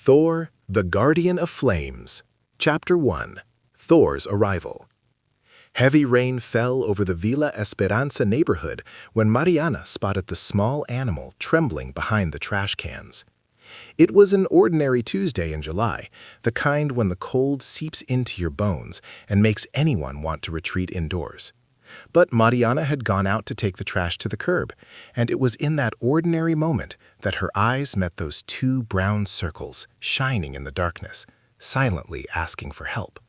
Thor, the Guardian of Flames. Chapter 1. Thor's Arrival. Heavy rain fell over the Villa Esperanza neighborhood when Mariana spotted the small animal trembling behind the trash cans. It was an ordinary Tuesday in July, the kind when the cold seeps into your bones and makes anyone want to retreat indoors. But Mariana had gone out to take the trash to the curb, and it was in that ordinary moment that her eyes met those two brown circles shining in the darkness, silently asking for help.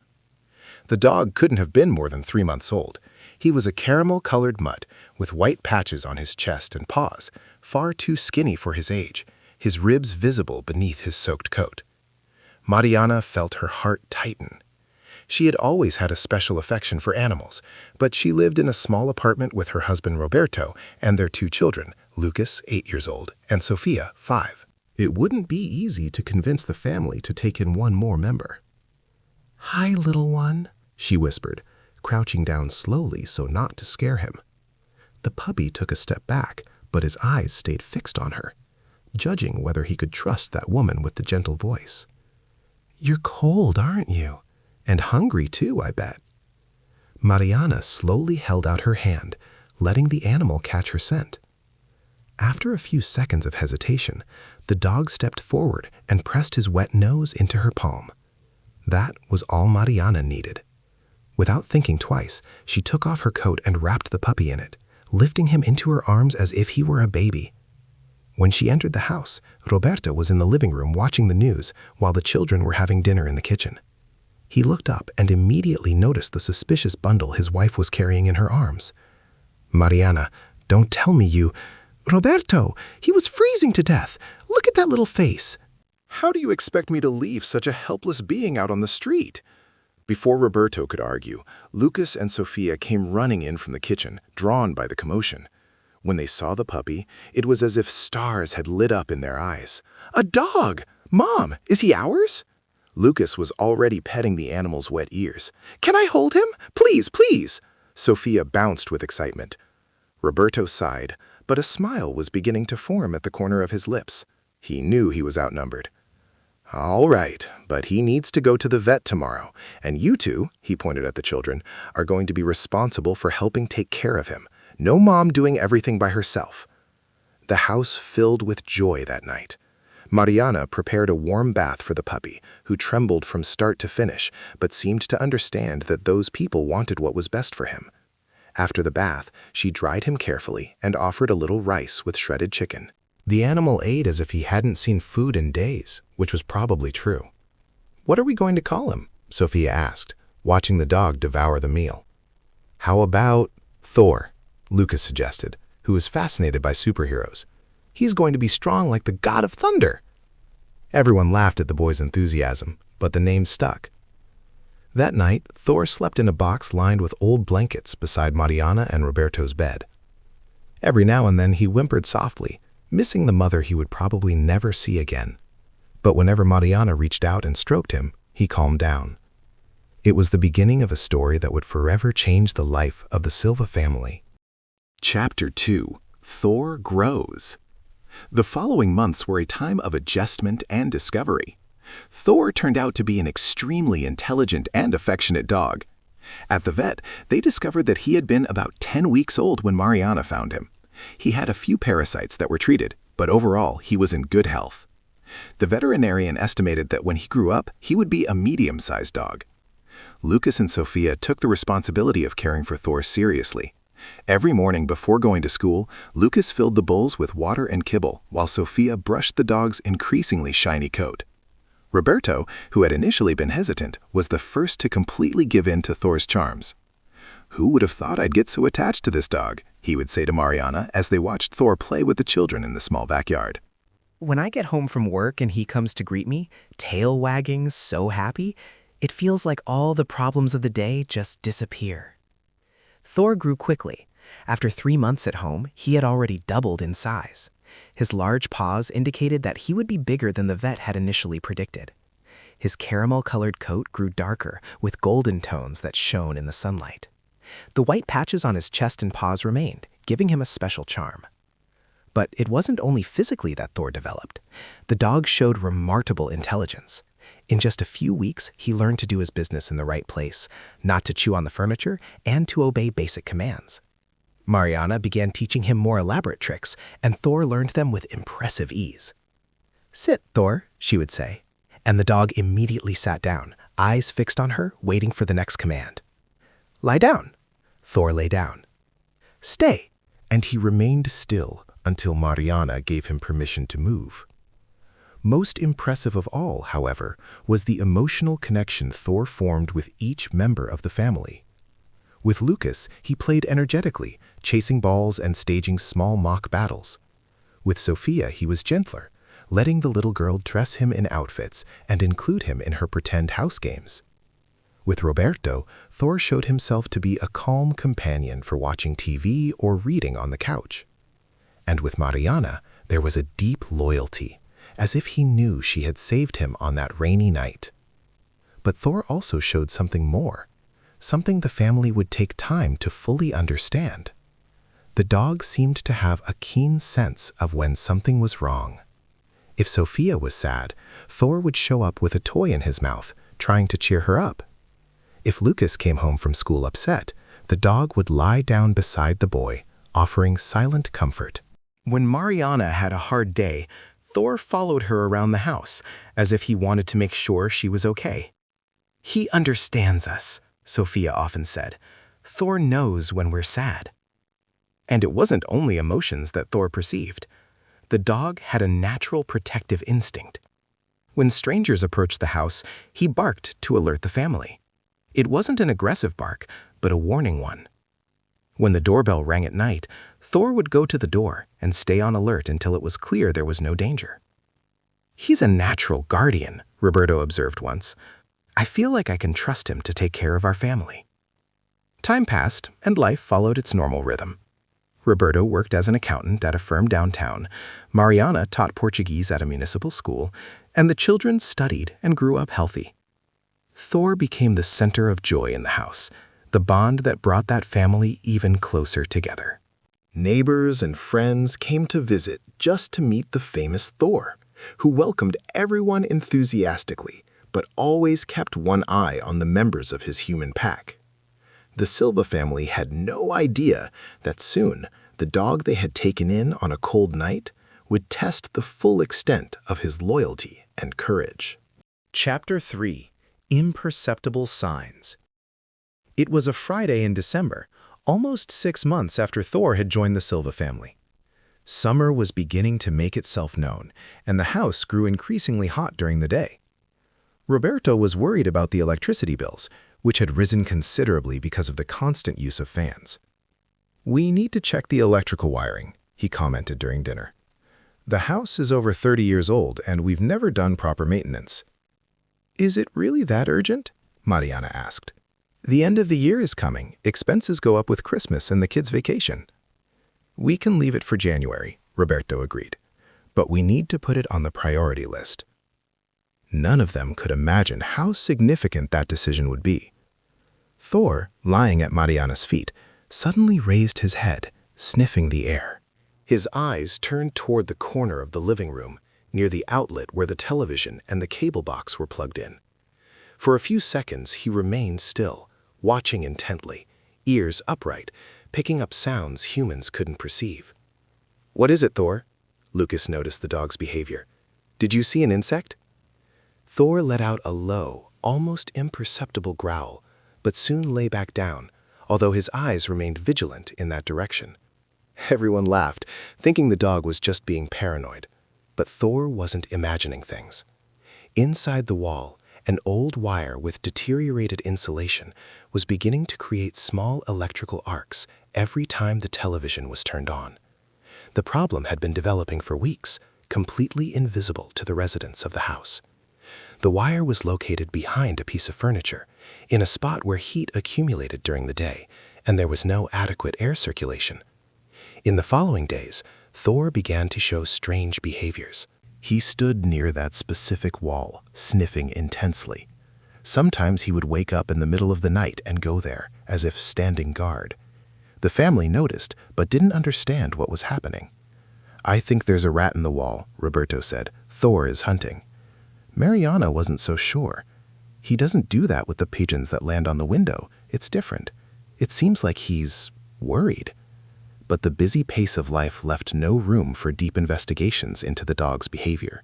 The dog couldn't have been more than 3 months old. He was a caramel-colored mutt with white patches on his chest and paws, far too skinny for his age, his ribs visible beneath his soaked coat. Mariana felt her heart tighten. She had always had a special affection for animals, but she lived in a small apartment with her husband Roberto and their 2 children, Lucas, 8 years old, and Sofia, 5. It wouldn't be easy to convince the family to take in one more member. "Hi, little one," she whispered, crouching down slowly so not to scare him. The puppy took a step back, but his eyes stayed fixed on her, judging whether he could trust that woman with the gentle voice. "You're cold, aren't you? And hungry too, I bet." Mariana slowly held out her hand, letting the animal catch her scent. After a few seconds of hesitation, the dog stepped forward and pressed his wet nose into her palm. That was all Mariana needed. Without thinking twice, she took off her coat and wrapped the puppy in it, lifting him into her arms as if he were a baby. When she entered the house, Roberto was in the living room watching the news while the children were having dinner in the kitchen. He looked up and immediately noticed the suspicious bundle his wife was carrying in her arms. "Mariana, don't tell me you—" "Roberto, he was freezing to death. Look at that little face." "How do you expect me to leave such a helpless being out on the street?" Before Roberto could argue, Lucas and Sofia came running in from the kitchen, drawn by the commotion. When they saw the puppy, it was as if stars had lit up in their eyes. "A dog! Mom, is he ours?" Lucas was already petting the animal's wet ears. "Can I hold him? Please, please!" Sofia bounced with excitement. Roberto sighed, but a smile was beginning to form at the corner of his lips. He knew he was outnumbered. "All right, but he needs to go to the vet tomorrow, and you two," he pointed at the children, "are going to be responsible for helping take care of him. No mom doing everything by herself." The house filled with joy that night. Mariana prepared a warm bath for the puppy, who trembled from start to finish, but seemed to understand that those people wanted what was best for him. After the bath, she dried him carefully and offered a little rice with shredded chicken. The animal ate as if he hadn't seen food in days, which was probably true. "What are we going to call him?" Sofia asked, watching the dog devour the meal. "How about Thor?" Lucas suggested, who was fascinated by superheroes. "He's going to be strong like the god of thunder." Everyone laughed at the boy's enthusiasm, but the name stuck. That night, Thor slept in a box lined with old blankets beside Mariana and Roberto's bed. Every now and then he whimpered softly, missing the mother he would probably never see again. But whenever Mariana reached out and stroked him, he calmed down. It was the beginning of a story that would forever change the life of the Silva family. Chapter 2. Thor Grows. The following months were a time of adjustment and discovery. Thor turned out to be an extremely intelligent and affectionate dog. At the vet, they discovered that he had been about 10 weeks old when Mariana found him. He had a few parasites that were treated, but overall he was in good health. The veterinarian estimated that when he grew up, he would be a medium-sized dog. Lucas and Sofia took the responsibility of caring for Thor seriously. Every morning before going to school, Lucas filled the bowls with water and kibble, while Sofia brushed the dog's increasingly shiny coat. Roberto, who had initially been hesitant, was the first to completely give in to Thor's charms. "Who would have thought I'd get so attached to this dog?" he would say to Mariana as they watched Thor play with the children in the small backyard. "When I get home from work and he comes to greet me, tail wagging, so happy, it feels like all the problems of the day just disappear." Thor grew quickly. After 3 months at home, he had already doubled in size. His large paws indicated that he would be bigger than the vet had initially predicted. His caramel-colored coat grew darker, with golden tones that shone in the sunlight. The white patches on his chest and paws remained, giving him a special charm. But it wasn't only physically that Thor developed. The dog showed remarkable intelligence. In just a few weeks, he learned to do his business in the right place, not to chew on the furniture, and to obey basic commands. Mariana began teaching him more elaborate tricks, and Thor learned them with impressive ease. "Sit, Thor," she would say, and the dog immediately sat down, eyes fixed on her, waiting for the next command. "Lie down." Thor lay down. "Stay." And he remained still until Mariana gave him permission to move. Most impressive of all, however, was the emotional connection Thor formed with each member of the family. With Lucas, he played energetically, chasing balls and staging small mock battles. With Sophia, he was gentler, letting the little girl dress him in outfits and include him in her pretend house games. With Roberto, Thor showed himself to be a calm companion for watching TV or reading on the couch. And with Mariana, there was a deep loyalty, as if he knew she had saved him on that rainy night. But Thor also showed something more, something the family would take time to fully understand. The dog seemed to have a keen sense of when something was wrong. If Sophia was sad, Thor would show up with a toy in his mouth, trying to cheer her up. If Lucas came home from school upset, the dog would lie down beside the boy, offering silent comfort. When Mariana had a hard day, Thor followed her around the house, as if he wanted to make sure she was okay. "He understands us," Sophia often said. "Thor knows when we're sad." And it wasn't only emotions that Thor perceived. The dog had a natural protective instinct. When strangers approached the house, he barked to alert the family. It wasn't an aggressive bark, but a warning one. When the doorbell rang at night, Thor would go to the door and stay on alert until it was clear there was no danger. "He's a natural guardian," Roberto observed once. "I feel like I can trust him to take care of our family." Time passed, and life followed its normal rhythm. Roberto worked as an accountant at a firm downtown, Mariana taught Portuguese at a municipal school, and the children studied and grew up healthy. Thor became the center of joy in the house, the bond that brought that family even closer together. Neighbors and friends came to visit just to meet the famous Thor, who welcomed everyone enthusiastically, but always kept one eye on the members of his human pack. The Silva family had no idea that soon the dog they had taken in on a cold night would test the full extent of his loyalty and courage. Chapter 3. Imperceptible Signs. It was a Friday in December, almost 6 months after Thor had joined the Silva family. Summer was beginning to make itself known, and the house grew increasingly hot during the day. Roberto was worried about the electricity bills, which had risen considerably because of the constant use of fans. "We need to check the electrical wiring," he commented during dinner. "The house is over 30 years old, and we've never done proper maintenance." "Is it really that urgent?" Mariana asked. "The end of the year is coming. Expenses go up with Christmas and the kids' vacation." "We can leave it for January," Roberto agreed. "But we need to put it on the priority list." None of them could imagine how significant that decision would be. Thor, lying at Mariana's feet, suddenly raised his head, sniffing the air. His eyes turned toward the corner of the living room, near the outlet where the television and the cable box were plugged in. For a few seconds, he remained still, watching intently, ears upright, picking up sounds humans couldn't perceive. "What is it, Thor?" Lucas noticed the dog's behavior. "Did you see an insect?" Thor let out a low, almost imperceptible growl, but soon lay back down, although his eyes remained vigilant in that direction. Everyone laughed, thinking the dog was just being paranoid. But Thor wasn't imagining things. Inside the wall, an old wire with deteriorated insulation was beginning to create small electrical arcs every time the television was turned on. The problem had been developing for weeks, completely invisible to the residents of the house. The wire was located behind a piece of furniture, in a spot where heat accumulated during the day, and there was no adequate air circulation. In the following days, Thor began to show strange behaviors. He stood near that specific wall, sniffing intensely. Sometimes he would wake up in the middle of the night and go there, as if standing guard. The family noticed, but didn't understand what was happening. I think there's a rat in the wall, Roberto said. Thor is hunting. Mariana wasn't so sure. He doesn't do that with the pigeons that land on the window. It's different. It seems like he's worried. But the busy pace of life left no room for deep investigations into the dog's behavior.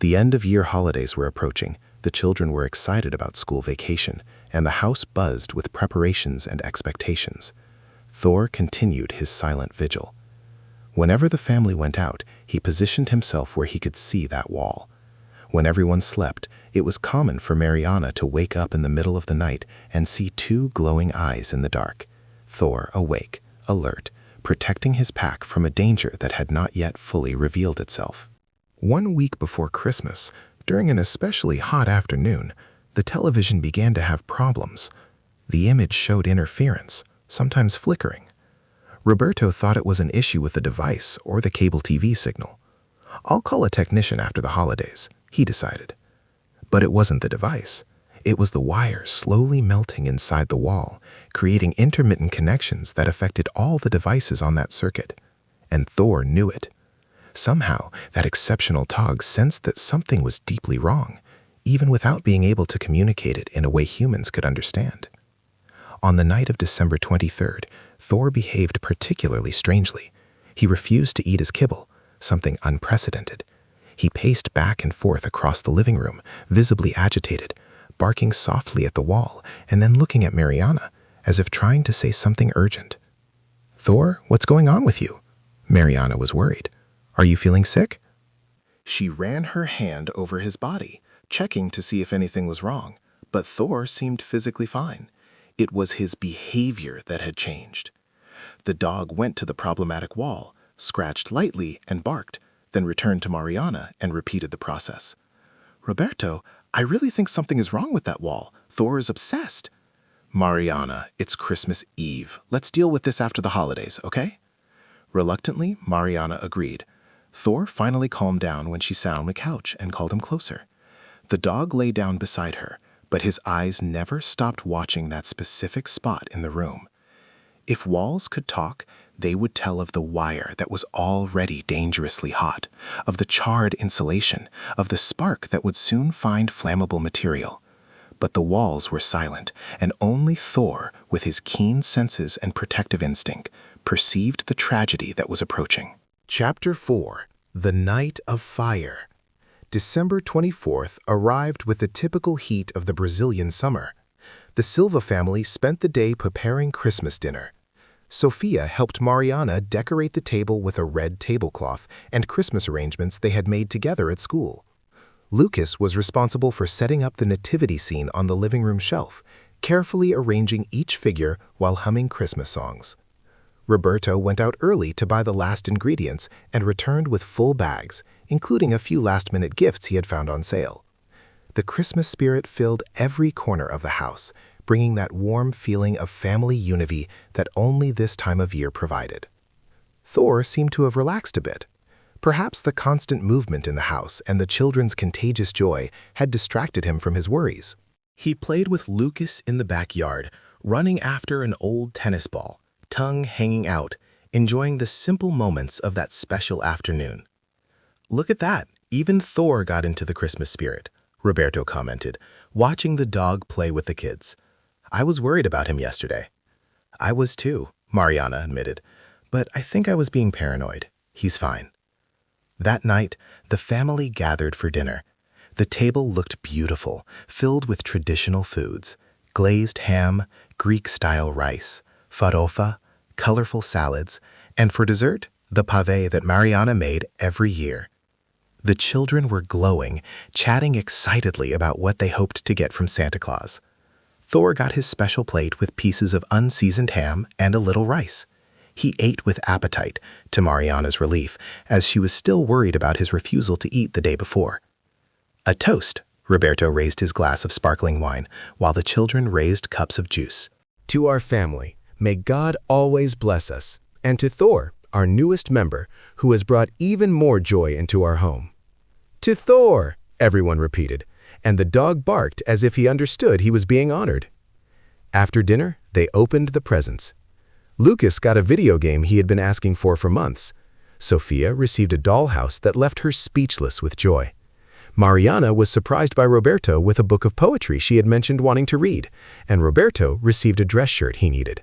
The end-of-year holidays were approaching. The children were excited about school vacation, and the house buzzed with preparations and expectations. Thor continued his silent vigil. Whenever the family went out, he positioned himself where he could see that wall. When everyone slept, it was common for Mariana to wake up in the middle of the night and see two glowing eyes in the dark. Thor awake, alert, protecting his pack from a danger that had not yet fully revealed itself. 1 week before Christmas, during an especially hot afternoon, the television began to have problems. The image showed interference, sometimes flickering. Roberto thought it was an issue with the device or the cable TV signal. "I'll call a technician after the holidays," he decided. But it wasn't the device. It was the wire slowly melting inside the wall, creating intermittent connections that affected all the devices on that circuit. And Thor knew it. Somehow, that exceptional Tog sensed that something was deeply wrong, even without being able to communicate it in a way humans could understand. On the night of December 23rd, Thor behaved particularly strangely. He refused to eat his kibble, something unprecedented. He paced back and forth across the living room, visibly agitated, barking softly at the wall and then looking at Mariana, as if trying to say something urgent. "Thor, what's going on with you?" Mariana was worried. "Are you feeling sick?" She ran her hand over his body, checking to see if anything was wrong, but Thor seemed physically fine. It was his behavior that had changed. The dog went to the problematic wall, scratched lightly and barked, then returned to Mariana and repeated the process. "Roberto, I really think something is wrong with that wall. Thor is obsessed." "Mariana, it's Christmas Eve. Let's deal with this after the holidays, okay?" Reluctantly, Mariana agreed. Thor finally calmed down when she sat on the couch and called him closer. The dog lay down beside her, but his eyes never stopped watching that specific spot in the room. If walls could talk, they would tell of the wire that was already dangerously hot, of the charred insulation, of the spark that would soon find flammable material. But the walls were silent, and only Thor, with his keen senses and protective instinct, perceived the tragedy that was approaching. Chapter 4. The Night of Fire. December 24th arrived with the typical heat of the Brazilian summer. The Silva family spent the day preparing Christmas dinner. Sophia helped Mariana decorate the table with a red tablecloth and Christmas arrangements they had made together at school. Lucas was responsible for setting up the nativity scene on the living room shelf, carefully arranging each figure while humming Christmas songs. Roberto went out early to buy the last ingredients and returned with full bags, including a few last-minute gifts he had found on sale. The Christmas spirit filled every corner of the house, bringing that warm feeling of family unity that only this time of year provided. Thor seemed to have relaxed a bit. Perhaps the constant movement in the house and the children's contagious joy had distracted him from his worries. He played with Lucas in the backyard, running after an old tennis ball, tongue hanging out, enjoying the simple moments of that special afternoon. "Look at that, even Thor got into the Christmas spirit," Roberto commented, watching the dog play with the kids. "I was worried about him yesterday." "I was too," Mariana admitted, "but I think I was being paranoid. He's fine." That night, the family gathered for dinner. The table looked beautiful, filled with traditional foods: glazed ham, Greek-style rice, farofa, colorful salads, and for dessert, the pave that Mariana made every year. The children were glowing, chatting excitedly about what they hoped to get from Santa Claus. Thor got his special plate with pieces of unseasoned ham and a little rice. He ate with appetite, to Mariana's relief, as she was still worried about his refusal to eat the day before. "A toast," Roberto raised his glass of sparkling wine, while the children raised cups of juice. "To our family, may God always bless us, and to Thor, our newest member, who has brought even more joy into our home." "To Thor," everyone repeated, and the dog barked as if he understood he was being honored. After dinner, they opened the presents. Lucas got a video game he had been asking for months. Sophia received a dollhouse that left her speechless with joy. Mariana was surprised by Roberto with a book of poetry she had mentioned wanting to read, and Roberto received a dress shirt he needed.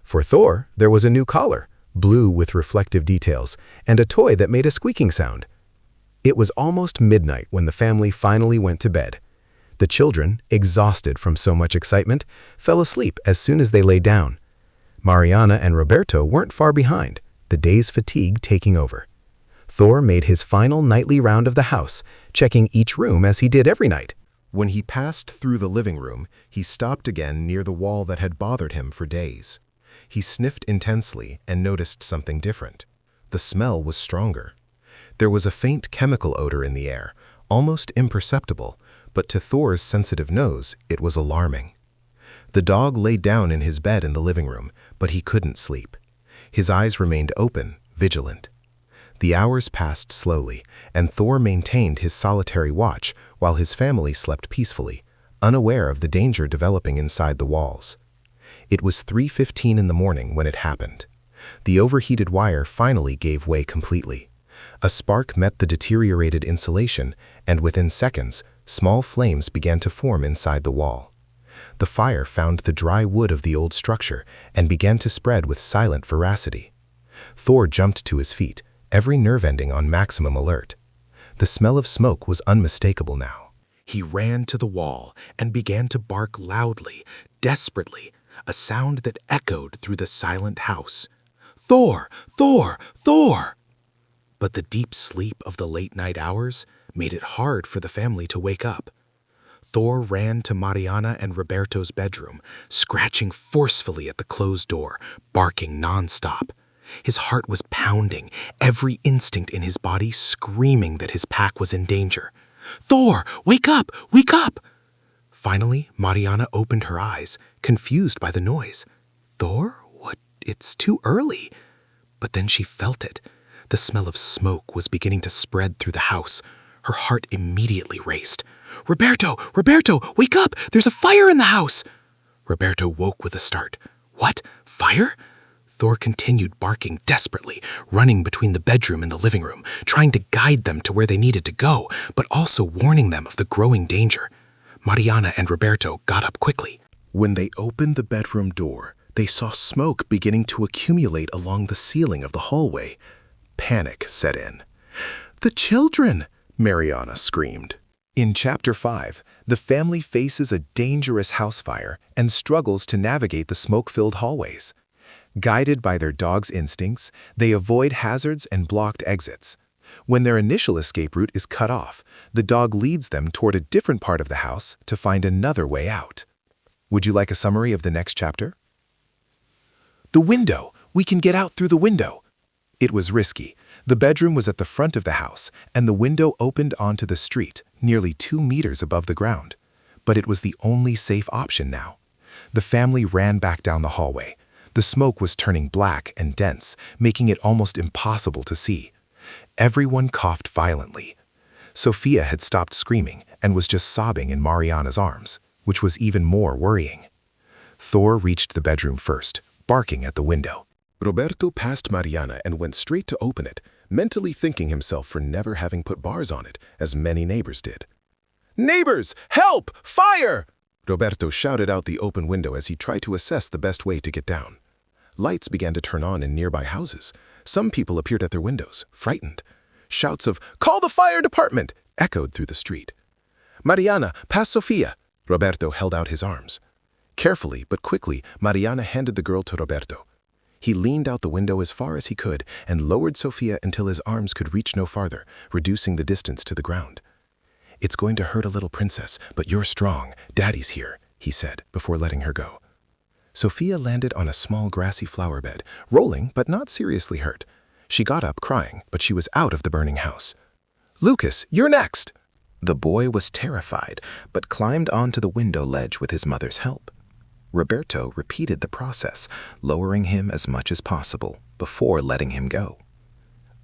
For Thor, there was a new collar, blue with reflective details, and a toy that made a squeaking sound. It was almost midnight when the family finally went to bed. The children, exhausted from so much excitement, fell asleep as soon as they lay down. Mariana and Roberto weren't far behind, the day's fatigue taking over. Thor made his final nightly round of the house, checking each room as he did every night. When he passed through the living room, he stopped again near the wall that had bothered him for days. He sniffed intensely and noticed something different. The smell was stronger. There was a faint chemical odor in the air, almost imperceptible, but to Thor's sensitive nose, it was alarming. The dog lay down in his bed in the living room, but he couldn't sleep. His eyes remained open, vigilant. The hours passed slowly, and Thor maintained his solitary watch while his family slept peacefully, unaware of the danger developing inside the walls. It was 3:15 in the morning when it happened. The overheated wire finally gave way completely. A spark met the deteriorated insulation, and within seconds, small flames began to form inside the wall. The fire found the dry wood of the old structure and began to spread with silent voracity. Thor jumped to his feet, every nerve ending on maximum alert. The smell of smoke was unmistakable now. He ran to the wall and began to bark loudly, desperately, a sound that echoed through the silent house. "Thor! Thor! Thor!" But the deep sleep of the late-night hours made it hard for the family to wake up. Thor ran to Mariana and Roberto's bedroom, scratching forcefully at the closed door, barking nonstop. His heart was pounding, every instinct in his body screaming that his pack was in danger. "Thor, wake up! Wake up!" Finally, Mariana opened her eyes, confused by the noise. "Thor? What? It's too early." But then she felt it. The smell of smoke was beginning to spread through the house. Her heart immediately raced. "Roberto! Roberto! Wake up! There's a fire in the house!" Roberto woke with a start. "What? Fire?" Thor continued barking desperately, running between the bedroom and the living room, trying to guide them to where they needed to go, but also warning them of the growing danger. Mariana and Roberto got up quickly. When they opened the bedroom door, they saw smoke beginning to accumulate along the ceiling of the hallway. Panic set in. "The children!" Mariana screamed. In Chapter 5, the family faces a dangerous house fire and struggles to navigate the smoke-filled hallways. Guided by their dog's instincts, they avoid hazards and blocked exits. When their initial escape route is cut off, the dog leads them toward a different part of the house to find another way out. Would you like a summary of the next chapter? The window! We can get out through the window! It was risky. The bedroom was at the front of the house, and the window opened onto the street, nearly 2 meters above the ground. But it was the only safe option now. The family ran back down the hallway. The smoke was turning black and dense, making it almost impossible to see. Everyone coughed violently. Sophia had stopped screaming and was just sobbing in Mariana's arms, which was even more worrying. Thor reached the bedroom first, barking at the window. Roberto passed Mariana and went straight to open it, mentally thanking himself for never having put bars on it, as many neighbors did. "Neighbors! Help! Fire!" Roberto shouted out the open window as he tried to assess the best way to get down. Lights began to turn on in nearby houses. Some people appeared at their windows, frightened. Shouts of, "Call the fire department!" echoed through the street. "Mariana, pass Sofia!" Roberto held out his arms. Carefully but quickly, Mariana handed the girl to Roberto. He leaned out the window as far as he could and lowered Sofia until his arms could reach no farther, reducing the distance to the ground. "It's going to hurt a little, princess, but you're strong. Daddy's here," he said, before letting her go. Sofia landed on a small grassy flower bed, rolling but not seriously hurt. She got up crying, but she was out of the burning house. "Lucas, you're next!" The boy was terrified, but climbed onto the window ledge with his mother's help. Roberto repeated the process, lowering him as much as possible before letting him go.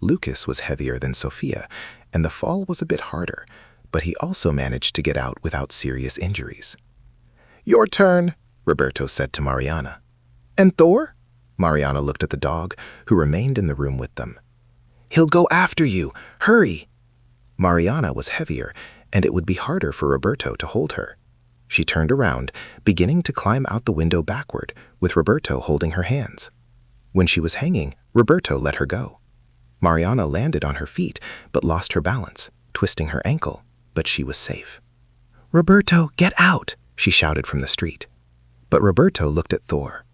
Lucas was heavier than Sofia, and the fall was a bit harder, but he also managed to get out without serious injuries. "Your turn," Roberto said to Mariana. "And Thor?" Mariana looked at the dog, who remained in the room with them. He'll go after you. Hurry! Mariana was heavier, and it would be harder for Roberto to hold her. She turned around, beginning to climb out the window backward, with Roberto holding her hands. When she was hanging, Roberto let her go. Mariana landed on her feet, but lost her balance, twisting her ankle, but she was safe. "Roberto, get out!" she shouted from the street. But Roberto looked at Thor.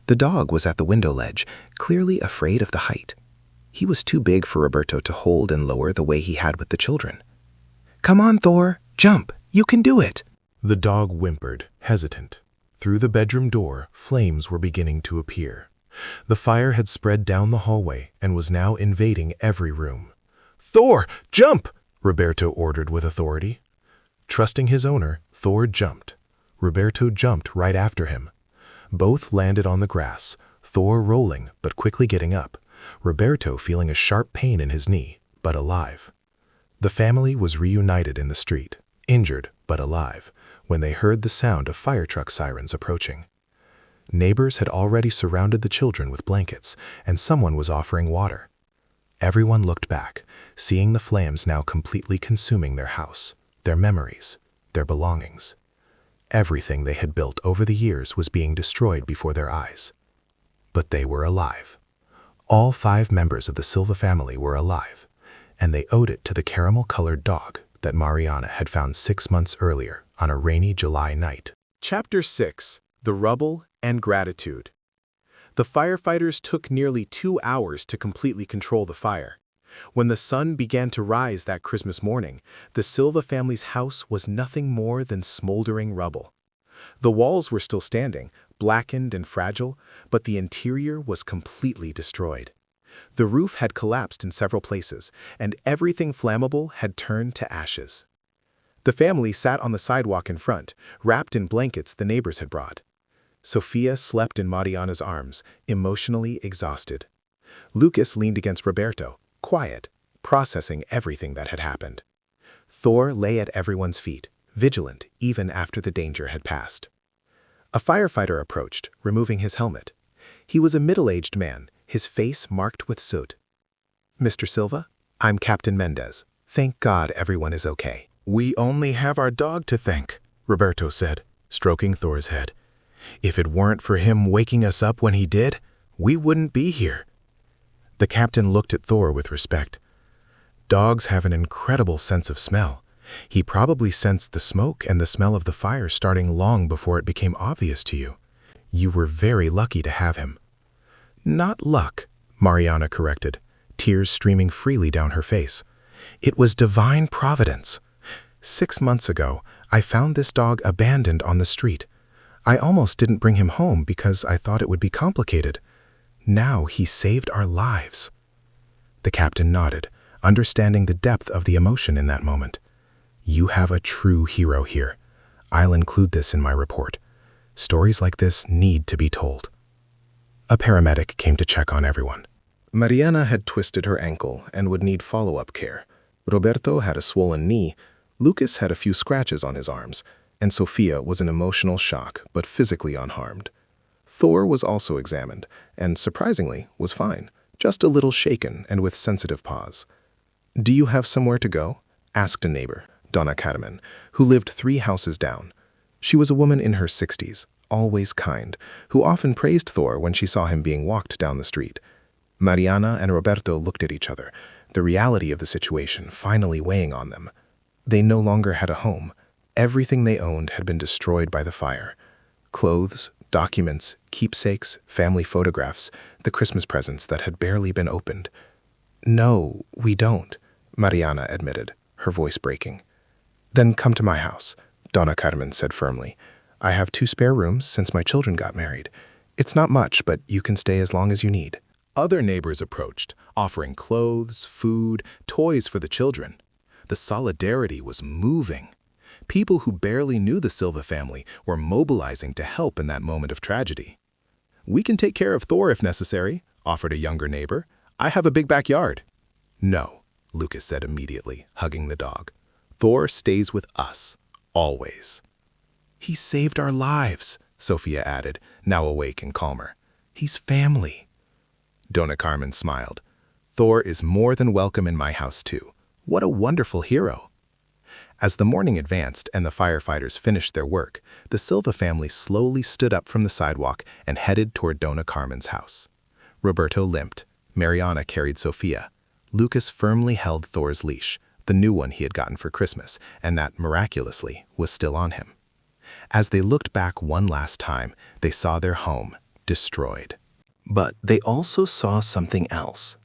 The dog was at the window ledge, clearly afraid of the height. He was too big for Roberto to hold and lower the way he had with the children. "Come on, Thor! Jump! You can do it!" The dog whimpered, hesitant. Through the bedroom door, flames were beginning to appear. The fire had spread down the hallway and was now invading every room. "Thor, jump!" Roberto ordered with authority. Trusting his owner, Thor jumped. Roberto jumped right after him. Both landed on the grass, Thor rolling but quickly getting up, Roberto feeling a sharp pain in his knee, but alive. The family was reunited in the street, injured but alive, when they heard the sound of fire truck sirens approaching. Neighbors had already surrounded the children with blankets, and someone was offering water. Everyone looked back, seeing the flames now completely consuming their house, their memories, their belongings. Everything they had built over the years was being destroyed before their eyes. But they were alive. All 5 members of the Silva family were alive, and they owed it to the caramel-colored dog that Mariana had found 6 months earlier on a rainy July night. Chapter 6: The Rubble and Gratitude. The firefighters took nearly 2 hours to completely control the fire. When the sun began to rise that Christmas morning, the Silva family's house was nothing more than smoldering rubble. The walls were still standing, blackened and fragile, but the interior was completely destroyed. The roof had collapsed in several places, and everything flammable had turned to ashes. The family sat on the sidewalk in front, wrapped in blankets the neighbors had brought. Sofia slept in Mariana's arms, emotionally exhausted. Lucas leaned against Roberto, quiet, processing everything that had happened. Thor lay at everyone's feet, vigilant even after the danger had passed. A firefighter approached, removing his helmet. He was a middle-aged man, his face marked with soot. "Mr. Silva, I'm Captain Mendez. Thank God everyone is okay." "We only have our dog to thank," Roberto said, stroking Thor's head. "If it weren't for him waking us up when he did, we wouldn't be here." The captain looked at Thor with respect. "Dogs have an incredible sense of smell. He probably sensed the smoke and the smell of the fire starting long before it became obvious to you. You were very lucky to have him." "Not luck," Mariana corrected, tears streaming freely down her face. "It was divine providence. 6 months ago, I found this dog abandoned on the street. I almost didn't bring him home because I thought it would be complicated. Now he saved our lives." The captain nodded, understanding the depth of the emotion in that moment. "You have a true hero here. I'll include this in my report. Stories like this need to be told." A paramedic came to check on everyone. Mariana had twisted her ankle and would need follow-up care. Roberto had a swollen knee, Lucas had a few scratches on his arms, and Sofia was in emotional shock but physically unharmed. Thor was also examined, and surprisingly was fine, just a little shaken and with sensitive paws. "Do you have somewhere to go?" asked a neighbor, Donna Carmen, who lived 3 houses down. She was a woman in her 60s, always kind, who often praised Thor when she saw him being walked down the street. Mariana and Roberto looked at each other, the reality of the situation finally weighing on them. They no longer had a home. Everything they owned had been destroyed by the fire. Clothes, documents, keepsakes, family photographs, the Christmas presents that had barely been opened. "No, we don't," Mariana admitted, her voice breaking. "Then come to my house," Donna Carmen said firmly. "I have 2 spare rooms since my children got married. It's not much, but you can stay as long as you need." Other neighbors approached, offering clothes, food, toys for the children. The solidarity was moving. People who barely knew the Silva family were mobilizing to help in that moment of tragedy. "We can take care of Thor if necessary," offered a younger neighbor. "I have a big backyard." "No," Lucas said immediately, hugging the dog. "Thor stays with us, always." "He saved our lives," Sofia added, now awake and calmer. "He's family." Donna Carmen smiled. Thor is more than welcome in my house too. What a wonderful hero. As the morning advanced and the firefighters finished their work, the Silva family slowly stood up from the sidewalk and headed toward Dona Carmen's house. Roberto limped. Mariana carried Sofia. Lucas firmly held Thor's leash, the new one he had gotten for Christmas, and that, miraculously, was still on him. As they looked back one last time, they saw their home destroyed. But they also saw something else.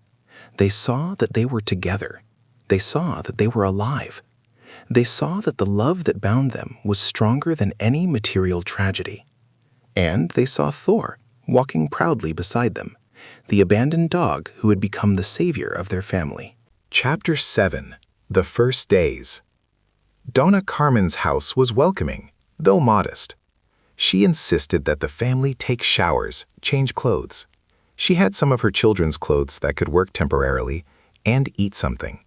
They saw that they were together. They saw that they were alive. They saw that the love that bound them was stronger than any material tragedy. And they saw Thor walking proudly beside them, the abandoned dog who had become the savior of their family. Chapter 7. The First Days. Dona Carmen's house was welcoming, though modest. She insisted that the family take showers, change clothes. She had some of her children's clothes that could work temporarily, and eat something.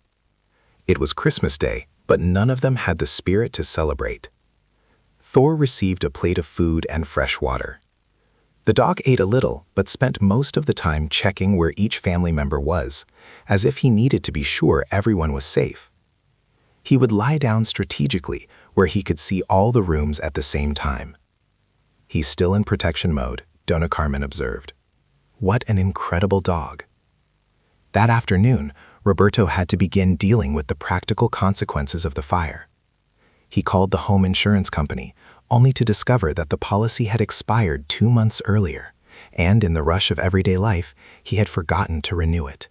It was Christmas Day, but none of them had the spirit to celebrate. Thor received a plate of food and fresh water. The dog ate a little, but spent most of the time checking where each family member was, as if he needed to be sure everyone was safe. He would lie down strategically where he could see all the rooms at the same time. He's still in protection mode, Dona Carmen observed. What an incredible dog. That afternoon, Roberto had to begin dealing with the practical consequences of the fire. He called the home insurance company, only to discover that the policy had expired 2 months earlier, and in the rush of everyday life, he had forgotten to renew it.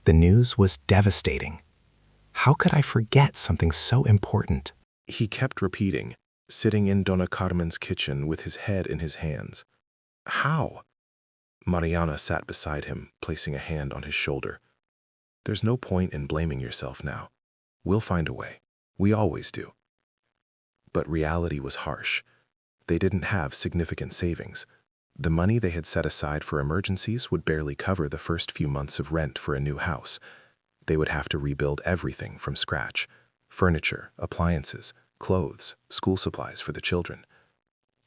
The news was devastating. How could I forget something so important? He kept repeating, sitting in Dona Carmen's kitchen with his head in his hands. How? Mariana sat beside him, placing a hand on his shoulder. There's no point in blaming yourself now. We'll find a way. We always do. But reality was harsh. They didn't have significant savings. The money they had set aside for emergencies would barely cover the first few months of rent for a new house. They would have to rebuild everything from scratch: furniture, appliances, clothes, school supplies for the children.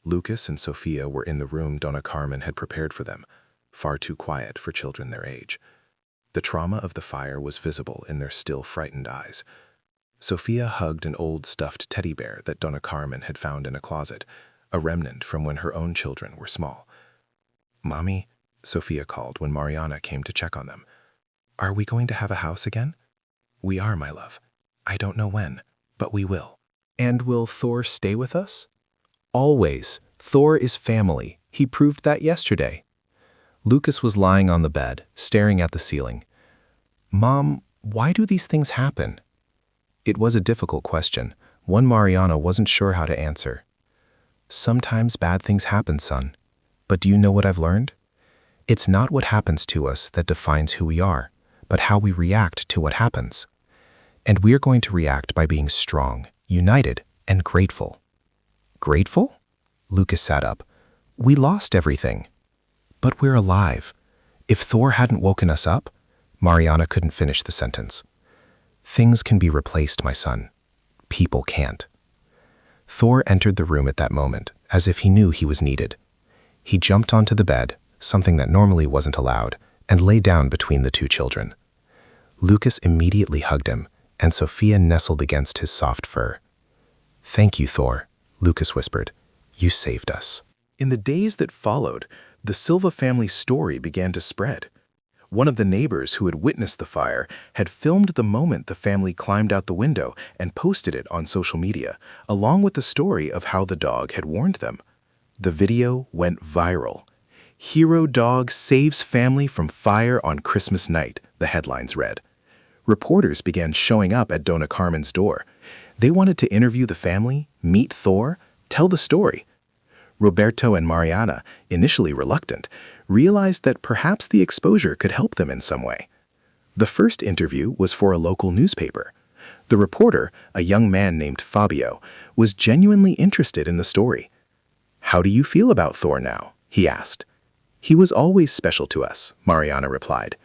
Lucas and Sofia were in the room Dona Carmen had prepared for them, far too quiet for children their age. The trauma of the fire was visible in their still frightened eyes. Sofia hugged an old stuffed teddy bear that Dona Carmen had found in a closet, a remnant from when her own children were small. "Mommy," Sofia called when Mariana came to check on them. "Are we going to have a house again?" "We are, my love. I don't know when, but we will." "And will Thor stay with us?" "Always. Thor is family. He proved that yesterday." Lucas was lying on the bed, staring at the ceiling. "Mom, why do these things happen?" It was a difficult question, one Mariana wasn't sure how to answer. "Sometimes bad things happen, son. But do you know what I've learned? It's not what happens to us that defines who we are, but how we react to what happens. And we're going to react by being strong, united, and grateful." "Grateful?" Lucas sat up. "We lost everything. But we're alive. If Thor hadn't woken us up..." Mariana couldn't finish the sentence. "Things can be replaced, my son. People can't." Thor entered the room at that moment, as if he knew he was needed. He jumped onto the bed, something that normally wasn't allowed, and lay down between the two children. Lucas immediately hugged him, and Sofia nestled against his soft fur. "Thank you, Thor," Lucas whispered. "You saved us." In the days that followed, the Silva family's story began to spread. One of the neighbors who had witnessed the fire had filmed the moment the family climbed out the window and posted it on social media, along with the story of how the dog had warned them. The video went viral. "Hero Dog Saves Family from Fire on Christmas Night," the headlines read. Reporters began showing up at Dona Carmen's door. They wanted to interview the family, meet Thor, tell the story. Roberto and Mariana, initially reluctant, realized that perhaps the exposure could help them in some way. The first interview was for a local newspaper. The reporter, a young man named Fabio, was genuinely interested in the story. "How do you feel about Thor now?" he asked. "He was always special to us," Mariana replied.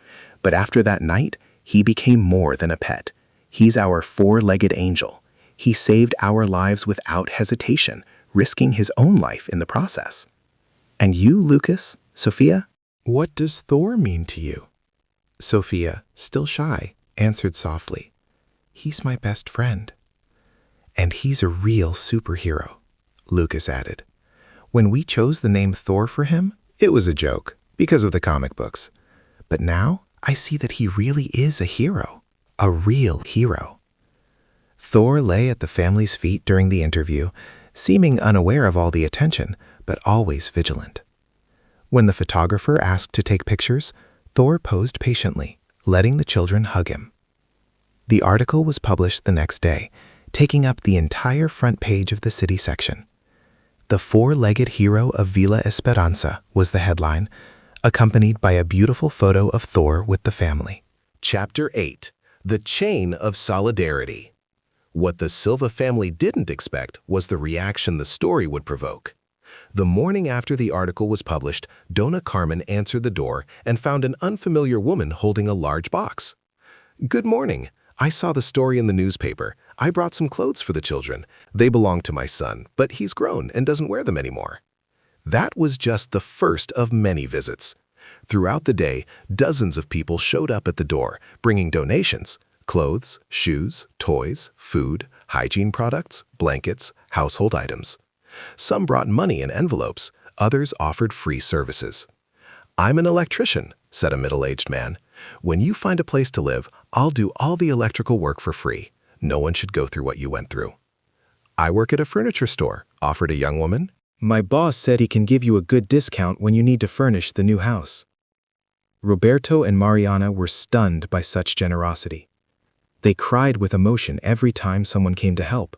"But after that night, he became more than a pet. He's our four-legged angel. He saved our lives without hesitation, risking his own life in the process." "And you, Lucas, Sofia?" "What does Thor mean to you?" Sophia, still shy, answered softly, "He's my best friend." "And he's a real superhero," Lucas added. "When we chose the name Thor for him, it was a joke, because of the comic books. But now I see that he really is a hero, a real hero." Thor lay at the family's feet during the interview, seeming unaware of all the attention, but always vigilant. When the photographer asked to take pictures, Thor posed patiently, letting the children hug him. The article was published the next day, taking up the entire front page of the city section. "The Four-Legged Hero of Villa Esperanza" was the headline, accompanied by a beautiful photo of Thor with the family. Chapter 8. The Chain of Solidarity. What the Silva family didn't expect was the reaction the story would provoke. The morning after the article was published, Dona Carmen answered the door and found an unfamiliar woman holding a large box. "Good morning. I saw the story in the newspaper. I brought some clothes for the children. They belong to my son, but he's grown and doesn't wear them anymore." That was just the first of many visits. Throughout the day, dozens of people showed up at the door, bringing donations: clothes, shoes, toys, food, hygiene products, blankets, household items. Some brought money in envelopes, others offered free services. "I'm an electrician," said a middle-aged man. "When you find a place to live, I'll do all the electrical work for free. No one should go through what you went through." "I work at a furniture store," offered a young woman. "My boss said he can give you a good discount when you need to furnish the new house." Roberto and Mariana were stunned by such generosity. They cried with emotion every time someone came to help.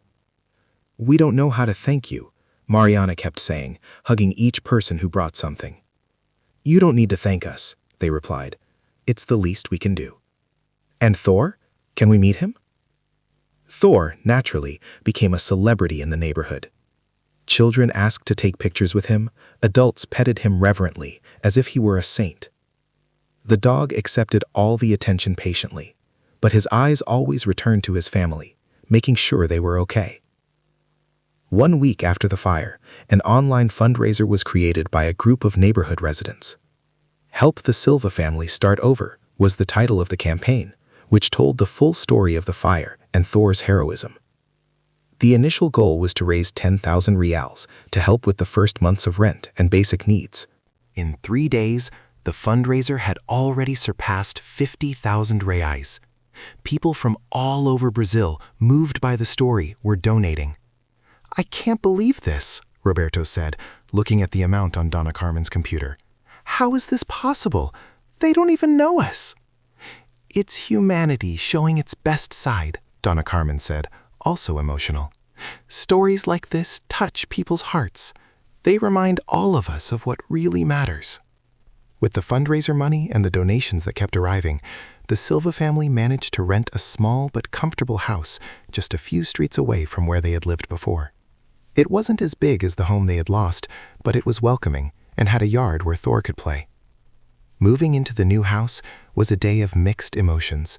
"We don't know how to thank you," Mariana kept saying, hugging each person who brought something. "You don't need to thank us," they replied. "It's the least we can do." "And Thor? Can we meet him?" Thor, naturally, became a celebrity in the neighborhood. Children asked to take pictures with him, adults petted him reverently, as if he were a saint. The dog accepted all the attention patiently, but his eyes always returned to his family, making sure they were okay. 1 week after the fire, an online fundraiser was created by a group of neighborhood residents. "Help the Silva family start over" was the title of the campaign, which told the full story of the fire and Thor's heroism. The initial goal was to raise 10,000 reals to help with the first months of rent and basic needs. In 3 days, the fundraiser had already surpassed 50,000 reais. People from all over Brazil, moved by the story, were donating. "I can't believe this," Roberto said, looking at the amount on Dona Carmen's computer. "How is this possible? They don't even know us." "It's humanity showing its best side," Dona Carmen said, also emotional. "Stories like this touch people's hearts. They remind all of us of what really matters." With the fundraiser money and the donations that kept arriving, the Silva family managed to rent a small but comfortable house just a few streets away from where they had lived before. It wasn't as big as the home they had lost, but it was welcoming and had a yard where Thor could play. Moving into the new house was a day of mixed emotions.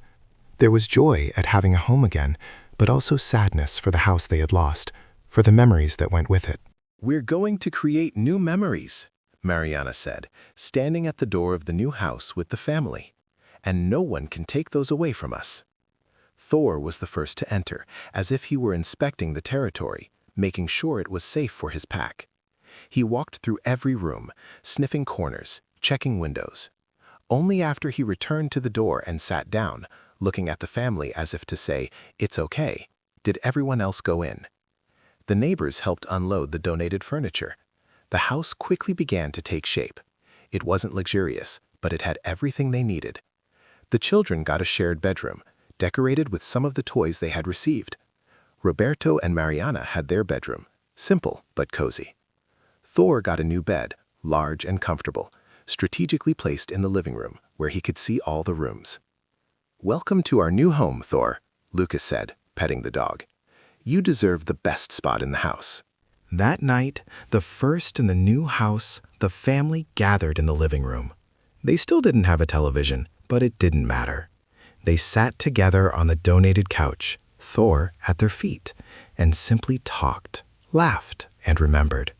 There was joy at having a home again, but also sadness for the house they had lost, for the memories that went with it. "We're going to create new memories," Mariana said, standing at the door of the new house with the family. "And no one can take those away from us." Thor was the first to enter, as if he were inspecting the territory, making sure it was safe for his pack. He walked through every room, sniffing corners, checking windows. Only after he returned to the door and sat down, looking at the family as if to say, "It's okay," did everyone else go in. The neighbors helped unload the donated furniture. The house quickly began to take shape. It wasn't luxurious, but it had everything they needed. The children got a shared bedroom, decorated with some of the toys they had received. Roberto and Mariana had their bedroom, simple but cozy. Thor got a new bed, large and comfortable, strategically placed in the living room, where he could see all the rooms. "Welcome to our new home, Thor," Lucas said, petting the dog. "You deserve the best spot in the house." That night, the first in the new house, the family gathered in the living room. They still didn't have a television, but it didn't matter. They sat together on the donated couch, Thor at their feet, and simply talked, laughed, and remembered.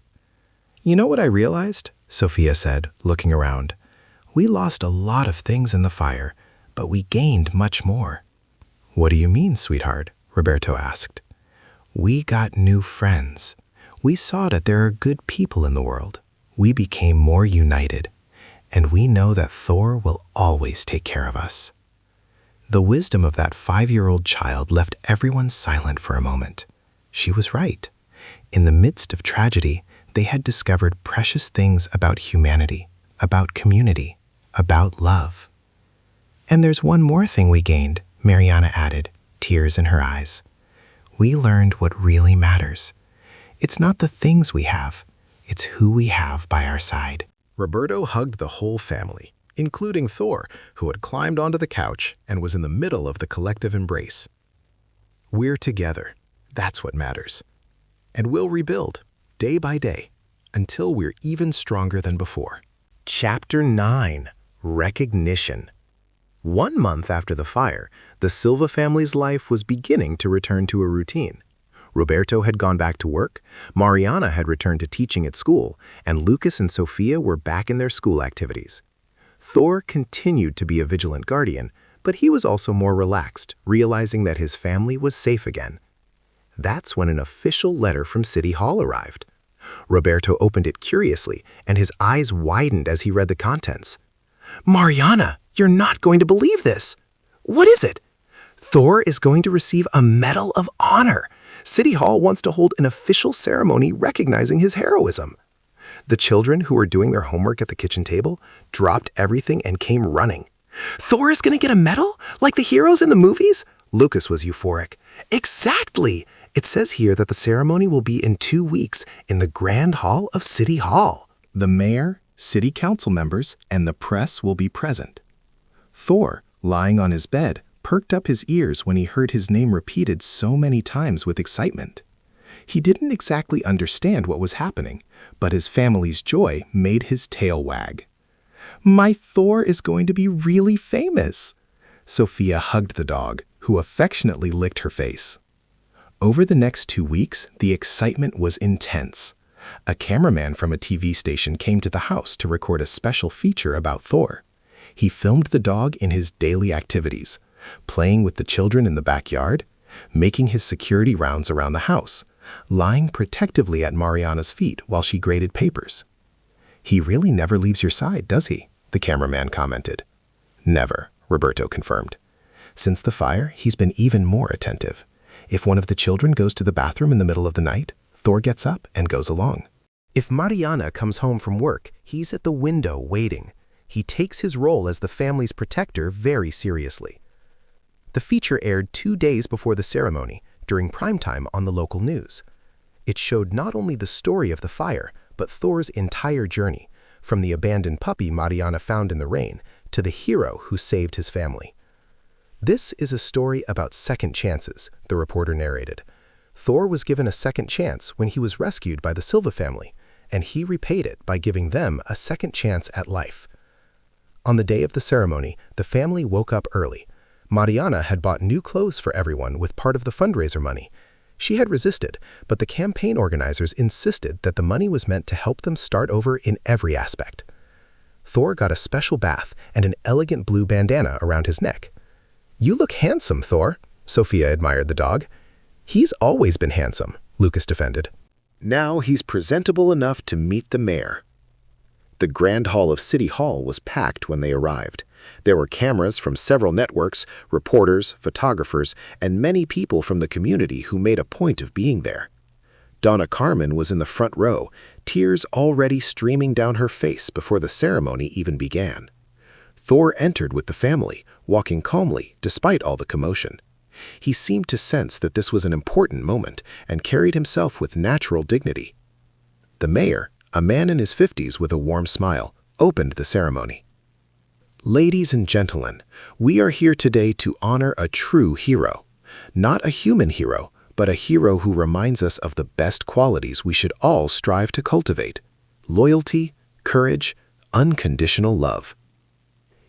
"You know what I realized?" Sophia said, looking around. "We lost a lot of things in the fire, but we gained much more. What do you mean, sweetheart? Roberto asked. We got new friends. We saw that there are good people in the world. We became more united, and we know that Thor will always take care of us. The wisdom of that 5-year-old child left everyone silent for a moment. She was right. In the midst of tragedy, they had discovered precious things about humanity, about community, about love. And there's one more thing we gained, Mariana added, tears in her eyes. We learned what really matters. It's not the things we have, it's who we have by our side. Roberto hugged the whole family, including Thor, who had climbed onto the couch and was in the middle of the collective embrace. We're together. That's what matters. And we'll rebuild, day by day, until we're even stronger than before. Chapter 9. Recognition. 1 month after the fire, the Silva family's life was beginning to return to a routine. Roberto had gone back to work, Mariana had returned to teaching at school, and Lucas and Sofia were back in their school activities. Thor continued to be a vigilant guardian, but he was also more relaxed, realizing that his family was safe again. That's when an official letter from City Hall arrived. Roberto opened it curiously, and his eyes widened as he read the contents. Mariana, you're not going to believe this. What is it? Thor is going to receive a Medal of Honor. City Hall wants to hold an official ceremony recognizing his heroism. The children who were doing their homework at the kitchen table dropped everything and came running. Thor is going to get a medal? Like the heroes in the movies? Lucas was euphoric. Exactly! It says here that the ceremony will be in 2 weeks in the Grand Hall of City Hall. The mayor, city council members, and the press will be present. Thor, lying on his bed, perked up his ears when he heard his name repeated so many times with excitement. He didn't exactly understand what was happening, but his family's joy made his tail wag. My Thor is going to be really famous. Sofia hugged the dog, who affectionately licked her face. Over the next 2 weeks, the excitement was intense. A cameraman from a TV station came to the house to record a special feature about Thor. He filmed the dog in his daily activities, playing with the children in the backyard, making his security rounds around the house, lying protectively at Mariana's feet while she graded papers. He really never leaves your side, does he? The cameraman commented. Never, Roberto confirmed. Since the fire, he's been even more attentive. If one of the children goes to the bathroom in the middle of the night, Thor gets up and goes along. If Mariana comes home from work, he's at the window waiting. He takes his role as the family's protector very seriously. The feature aired 2 days before the ceremony, during primetime on the local news. It showed not only the story of the fire, but Thor's entire journey, from the abandoned puppy Mariana found in the rain to the hero who saved his family. This is a story about second chances, the reporter narrated. Thor was given a second chance when he was rescued by the Silva family, and he repaid it by giving them a second chance at life. On the day of the ceremony, the family woke up early. Mariana had bought new clothes for everyone with part of the fundraiser money. She had resisted, but the campaign organizers insisted that the money was meant to help them start over in every aspect. Thor got a special bath and an elegant blue bandana around his neck. You look handsome, Thor, Sofia admired the dog. He's always been handsome, Lucas defended. Now he's presentable enough to meet the mayor. The Grand Hall of City Hall was packed when they arrived. There were cameras from several networks, reporters, photographers, and many people from the community who made a point of being there. Donna Carmen was in the front row, tears already streaming down her face before the ceremony even began. Thor entered with the family, walking calmly despite all the commotion. He seemed to sense that this was an important moment and carried himself with natural dignity. The mayor, a man in his 50s with a warm smile, opened the ceremony. Ladies and gentlemen, we are here today to honor a true hero. Not a human hero, but a hero who reminds us of the best qualities we should all strive to cultivate: loyalty, courage, unconditional love.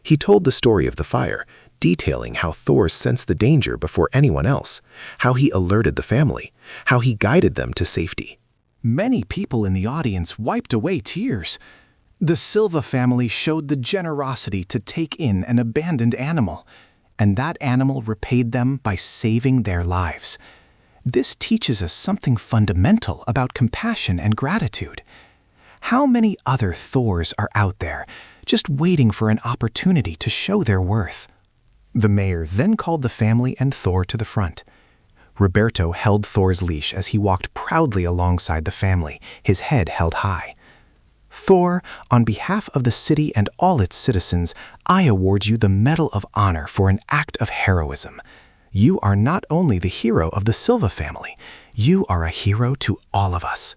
He told the story of the fire, detailing how Thor sensed the danger before anyone else, how he alerted the family, how he guided them to safety. Many people in the audience wiped away tears. The Silva family showed the generosity to take in an abandoned animal, and that animal repaid them by saving their lives. This teaches us something fundamental about compassion and gratitude. How many other Thors are out there, just waiting for an opportunity to show their worth? The mayor then called the family and Thor to the front. Roberto held Thor's leash as he walked proudly alongside the family, his head held high. Thor, on behalf of the city and all its citizens, I award you the Medal of Honor for an act of heroism. You are not only the hero of the Silva family, you are a hero to all of us.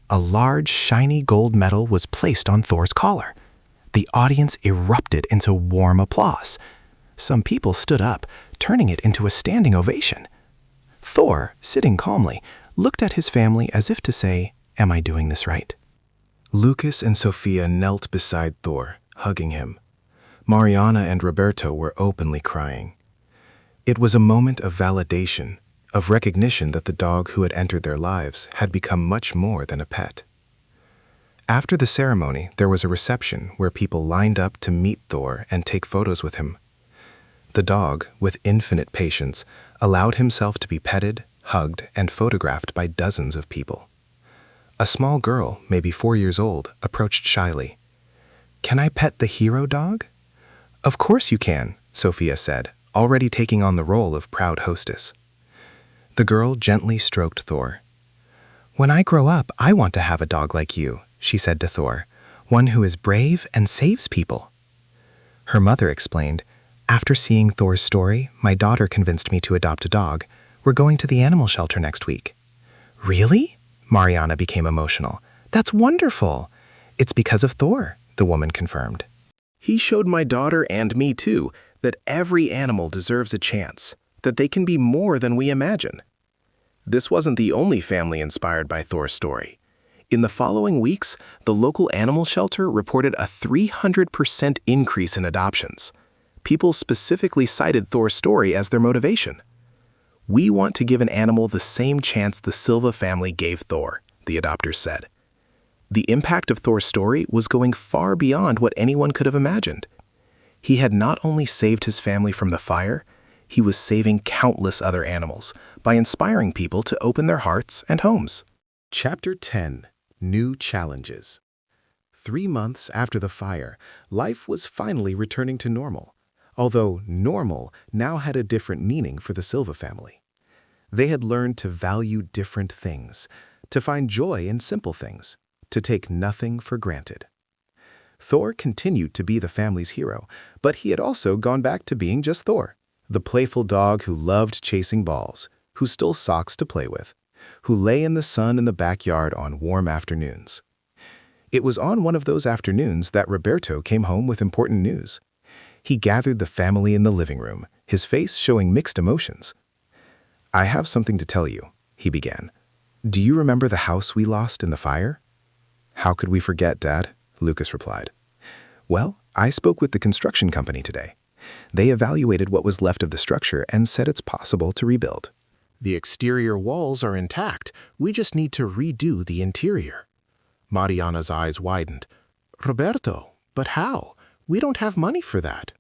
A large, shiny gold medal was placed on Thor's collar. The audience erupted into warm applause. Some people stood up, turning it into a standing ovation. Thor, sitting calmly, looked at his family as if to say, "Am I doing this right?" Lucas and Sophia knelt beside Thor, hugging him. Mariana and Roberto were openly crying. It was a moment of validation, of recognition that the dog who had entered their lives had become much more than a pet. After the ceremony, there was a reception where people lined up to meet Thor and take photos with him. The dog, with infinite patience, allowed himself to be petted, hugged, and photographed by dozens of people. A small girl, maybe 4 years old, approached shyly. "Can I pet the hero dog?" "Of course you can," Sophia said, already taking on the role of proud hostess. The girl gently stroked Thor. "When I grow up, I want to have a dog like you," she said to Thor, "one who is brave and saves people." Her mother explained, "After seeing Thor's story, my daughter convinced me to adopt a dog. We're going to the animal shelter next week." "Really?" Mariana became emotional. "That's wonderful." "It's because of Thor," the woman confirmed. "He showed my daughter and me too that every animal deserves a chance, that they can be more than we imagine." This wasn't the only family inspired by Thor's story. In the following weeks, the local animal shelter reported a 300% increase in adoptions. People specifically cited Thor's story as their motivation. "We want to give an animal the same chance the Silva family gave Thor," the adopters said. The impact of Thor's story was going far beyond what anyone could have imagined. He had not only saved his family from the fire, he was saving countless other animals by inspiring people to open their hearts and homes. Chapter 10. New Challenges. 3 months after the fire, life was finally returning to normal, although normal now had a different meaning for the Silva family. They had learned to value different things, to find joy in simple things, to take nothing for granted. Thor continued to be the family's hero, but he had also gone back to being just Thor, the playful dog who loved chasing balls, who stole socks to play with, who lay in the sun in the backyard on warm afternoons. It was on one of those afternoons that Roberto came home with important news. He gathered the family in the living room, his face showing mixed emotions. "I have something to tell you," he began. "Do you remember the house we lost in the fire?" "How could we forget, Dad?" Lucas replied. "Well, I spoke with the construction company today. They evaluated what was left of the structure and said it's possible to rebuild. The exterior walls are intact. We just need to redo the interior." Mariana's eyes widened. "Roberto, but how? We don't have money for that."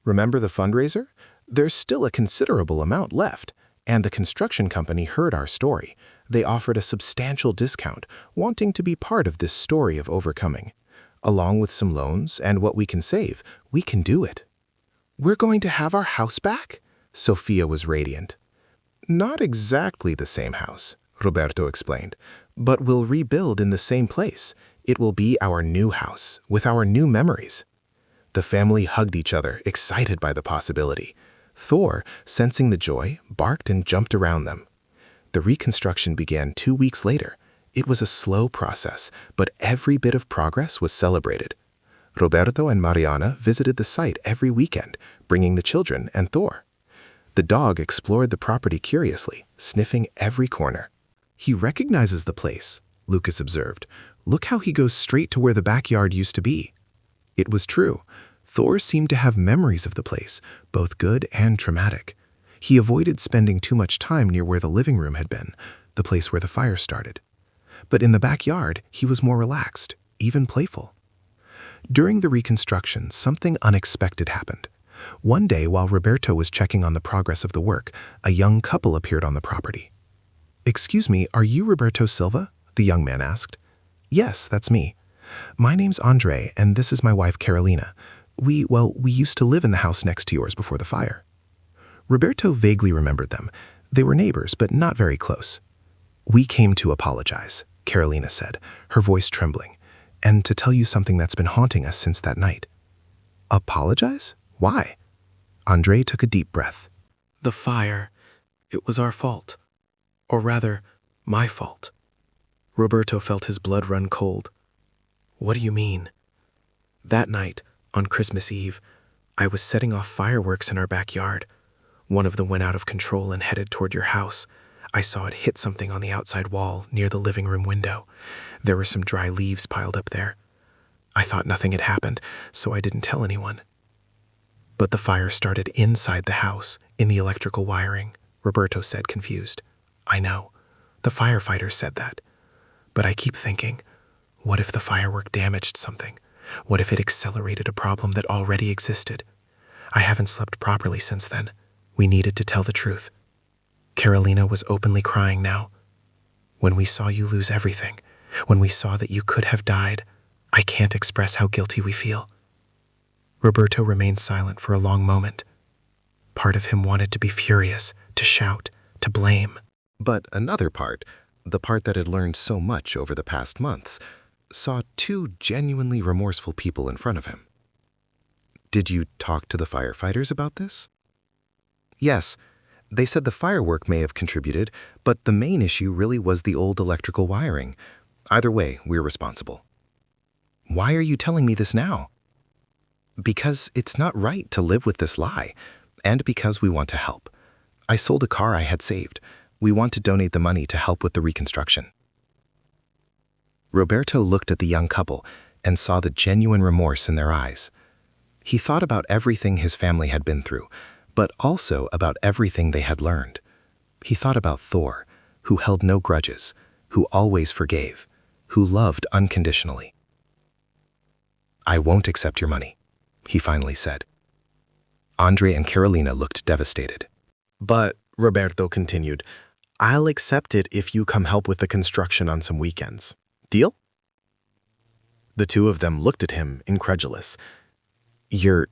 "Remember the fundraiser? There's still a considerable amount left, and the construction company heard our story. They offered a substantial discount, wanting to be part of this story of overcoming. Along with some loans and what we can save, we can do it." "We're going to have our house back?" Sophia was radiant. "Not exactly the same house," Roberto explained, "but we'll rebuild in the same place. It will be our new house, with our new memories." The family hugged each other, excited by the possibility. Thor, sensing the joy, barked and jumped around them. The reconstruction began 2 weeks later. It was a slow process, but every bit of progress was celebrated. Roberto and Mariana visited the site every weekend, bringing the children and Thor. The dog explored the property curiously, sniffing every corner. "He recognizes the place," Lucas observed. "Look how he goes straight to where the backyard used to be." It was true. Thor seemed to have memories of the place, both good and traumatic. He avoided spending too much time near where the living room had been, the place where the fire started. But in the backyard, he was more relaxed, even playful. During the reconstruction, something unexpected happened. One day, while Roberto was checking on the progress of the work, a young couple appeared on the property. "Excuse me, are you Roberto Silva?" the young man asked. "Yes, that's me. My name's Andre, and this is my wife Carolina. We used to live in the house next to yours before the fire." Roberto vaguely remembered them. They were neighbors, but not very close. "We came to apologize," Carolina said, her voice trembling, "and to tell you something that's been haunting us since that night." "Apologize? Why?" Andre took a deep breath. "The fire. It was our fault. Or rather, my fault." Roberto felt his blood run cold. "What do you mean?" "That night, on Christmas Eve, I was setting off fireworks in our backyard. One of them went out of control and headed toward your house. I saw it hit something on the outside wall near the living room window. There were some dry leaves piled up there. I thought nothing had happened, so I didn't tell anyone. But the fire started inside the house, in the electrical wiring," Roberto said, confused. "I know. The firefighters said that. But I keep thinking, what if the firework damaged something? What if it accelerated a problem that already existed? I haven't slept properly since then. We needed to tell the truth." Carolina was openly crying now. "When we saw you lose everything, when we saw that you could have died, I can't express how guilty we feel." Roberto remained silent for a long moment. Part of him wanted to be furious, to shout, to blame. But another part, the part that had learned so much over the past months, saw two genuinely remorseful people in front of him. "Did you talk to the firefighters about this?" "Yes. They said the firework may have contributed, but the main issue really was the old electrical wiring. Either way, we're responsible." "Why are you telling me this now?" "Because it's not right to live with this lie, and because we want to help. I sold a car I had saved. We want to donate the money to help with the reconstruction." Roberto looked at the young couple and saw the genuine remorse in their eyes. He thought about everything his family had been through, but also about everything they had learned. He thought about Thor, who held no grudges, who always forgave, who loved unconditionally. "I won't accept your money," he finally said. Andre and Carolina looked devastated. "But," Roberto continued, "I'll accept it if you come help with the construction on some weekends. Deal?" The two of them looked at him, incredulous. "You're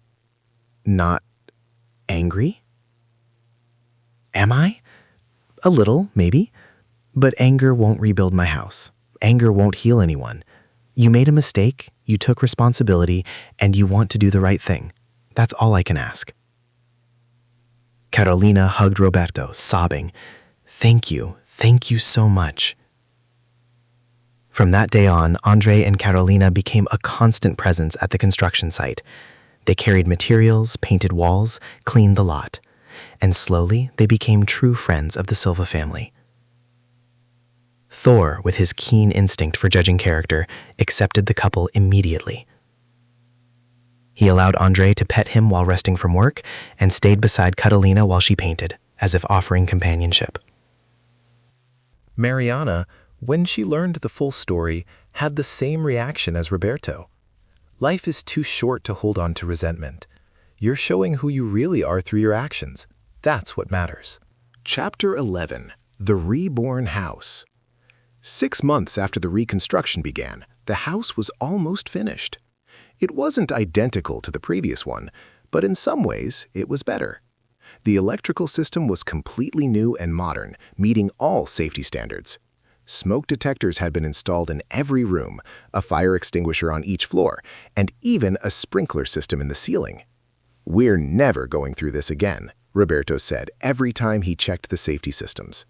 not angry?" "Am I? A little, maybe. But anger won't rebuild my house. Anger won't heal anyone. You made a mistake, you took responsibility, and you want to do the right thing. That's all I can ask." Carolina hugged Roberto, sobbing, Thank you so much." From that day on, Andre and Carolina became a constant presence at the construction site. They carried materials, painted walls, cleaned the lot, and slowly they became true friends of the Silva family. Thor, with his keen instinct for judging character, accepted the couple immediately. He allowed Andre to pet him while resting from work and stayed beside Catalina while she painted, as if offering companionship. Mariana, when she learned the full story, had the same reaction as Roberto. Life is too short to hold on to resentment. You're showing who you really are through your actions. That's what matters. Chapter 11. The Reborn House. 6 months after the reconstruction began, the house was almost finished. It wasn't identical to the previous one, but in some ways, it was better. The electrical system was completely new and modern, meeting all safety standards. Smoke detectors had been installed in every room, a fire extinguisher on each floor, and even a sprinkler system in the ceiling. "We're never going through this again," Roberto said every time he checked the safety systems.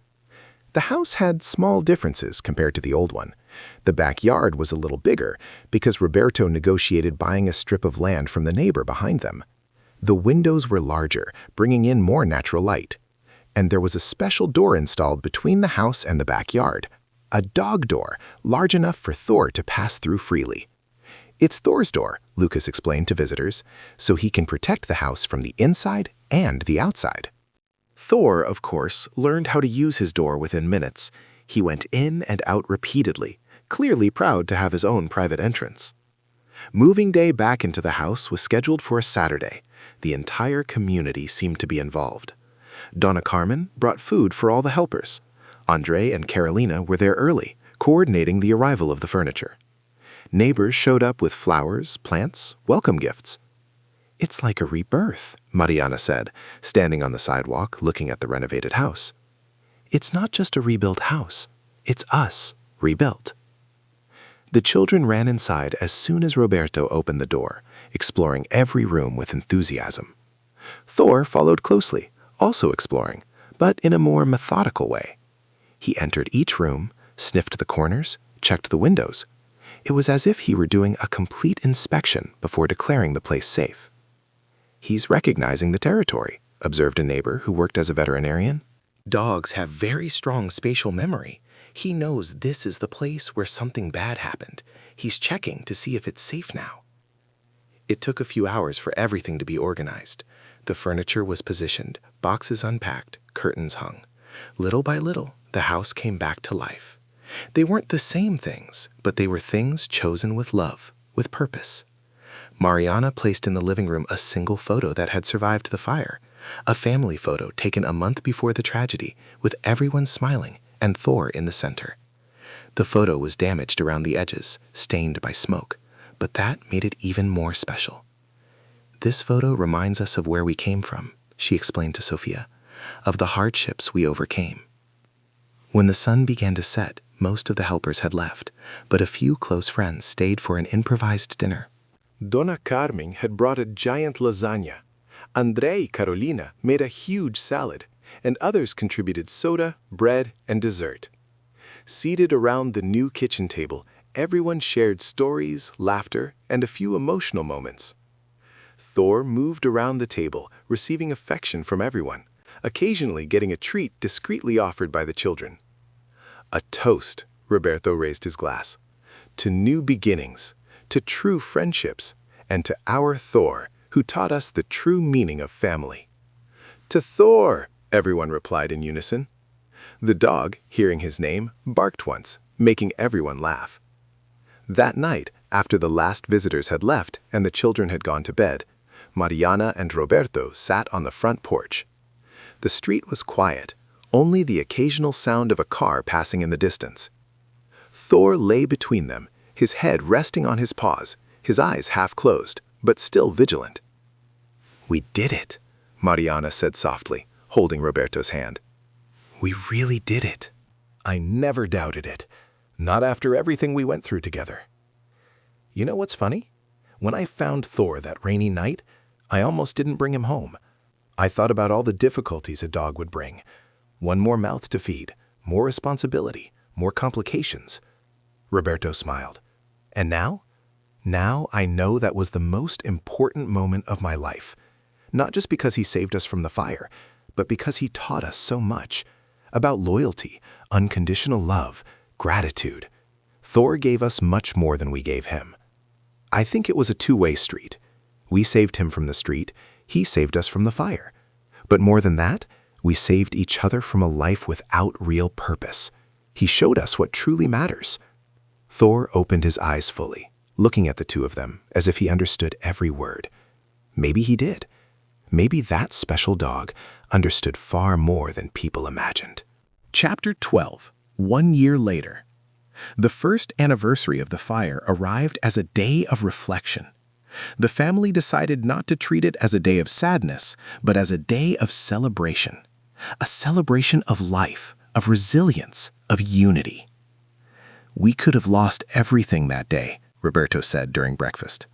The house had small differences compared to the old one. The backyard was a little bigger because Roberto negotiated buying a strip of land from the neighbor behind them. The windows were larger, bringing in more natural light. And there was a special door installed between the house and the backyard, a dog door large enough for Thor to pass through freely. "It's Thor's door," Lucas explained to visitors, "so he can protect the house from the inside and the outside." Thor, of course, learned how to use his door within minutes. He went in and out repeatedly, clearly proud to have his own private entrance. Moving day back into the house was scheduled for a Saturday. The entire community seemed to be involved. Donna Carmen brought food for all the helpers. Andre and Carolina were there early, coordinating the arrival of the furniture. Neighbors showed up with flowers, plants, welcome gifts. "It's like a rebirth," Mariana said, standing on the sidewalk looking at the renovated house. "It's not just a rebuilt house. It's us, rebuilt." The children ran inside as soon as Roberto opened the door, exploring every room with enthusiasm. Thor followed closely, also exploring, but in a more methodical way. He entered each room, sniffed the corners, checked the windows. It was as if he were doing a complete inspection before declaring the place safe. "He's recognizing the territory," observed a neighbor who worked as a veterinarian. "Dogs have very strong spatial memory. He knows this is the place where something bad happened. He's checking to see if it's safe now." It took a few hours for everything to be organized. The furniture was positioned, boxes unpacked, curtains hung. Little by little, the house came back to life. They weren't the same things, but they were things chosen with love, with purpose. Mariana placed in the living room a single photo that had survived the fire, a family photo taken a month before the tragedy, with everyone smiling and Thor in the center. The photo was damaged around the edges, stained by smoke, but that made it even more special. "This photo reminds us of where we came from," she explained to Sophia, "of the hardships we overcame." When the sun began to set, most of the helpers had left, but a few close friends stayed for an improvised dinner. Donna Carmen had brought a giant lasagna. Andre and Carolina made a huge salad, and others contributed soda, bread, and dessert. Seated around the new kitchen table, everyone shared stories, laughter, and a few emotional moments. Thor moved around the table, receiving affection from everyone, occasionally getting a treat discreetly offered by the children. "A toast," Roberto raised his glass, "to new beginnings, to true friendships, and to our Thor, who taught us the true meaning of family." "To Thor!" everyone replied in unison. The dog, hearing his name, barked once, making everyone laugh. That night, after the last visitors had left and the children had gone to bed, Mariana and Roberto sat on the front porch. The street was quiet, only the occasional sound of a car passing in the distance. Thor lay between them, his head resting on his paws, his eyes half closed, but still vigilant. "We did it," Mariana said softly, holding Roberto's hand. "We really did it. I never doubted it. Not after everything we went through together." You know what's funny? When I found Thor that rainy night, I almost didn't bring him home. I thought about all the difficulties a dog would bring. One more mouth to feed, more responsibility, more complications. Roberto smiled. "And now? Now I know that was the most important moment of my life. Not just because he saved us from the fire, but because he taught us so much. About loyalty, unconditional love, gratitude. Thor gave us much more than we gave him. I think it was a two-way street. We saved him from the street, he saved us from the fire. But more than that, we saved each other from a life without real purpose. He showed us what truly matters." Thor opened his eyes fully, looking at the two of them as if he understood every word. Maybe he did. Maybe that special dog understood far more than people imagined. Chapter 12. 1 year later. The first anniversary of the fire arrived as a day of reflection. The family decided not to treat it as a day of sadness, but as a day of celebration. A celebration of life, of resilience, of unity. "We could have lost everything that day," Roberto said during breakfast.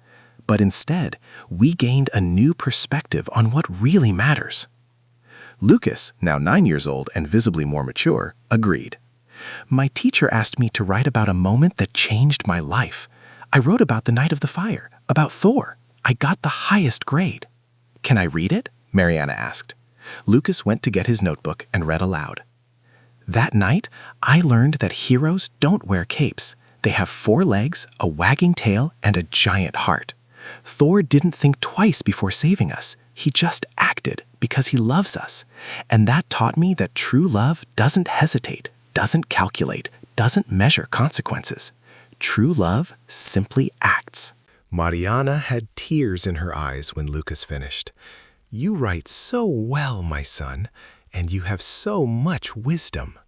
"But instead, we gained a new perspective on what really matters." Lucas, now 9 years old and visibly more mature, agreed. "My teacher asked me to write about a moment that changed my life. I wrote about the night of the fire, about Thor. I got the highest grade." "Can I read it?" Mariana asked. Lucas went to get his notebook and read aloud. "That night, I learned that heroes don't wear capes. They have 4 legs, a wagging tail, and a giant heart. Thor didn't think twice before saving us. He just acted because he loves us. And that taught me that true love doesn't hesitate, doesn't calculate, doesn't measure consequences. True love simply acts." Mariana had tears in her eyes when Lucas finished. "You write so well, my son, and you have so much wisdom."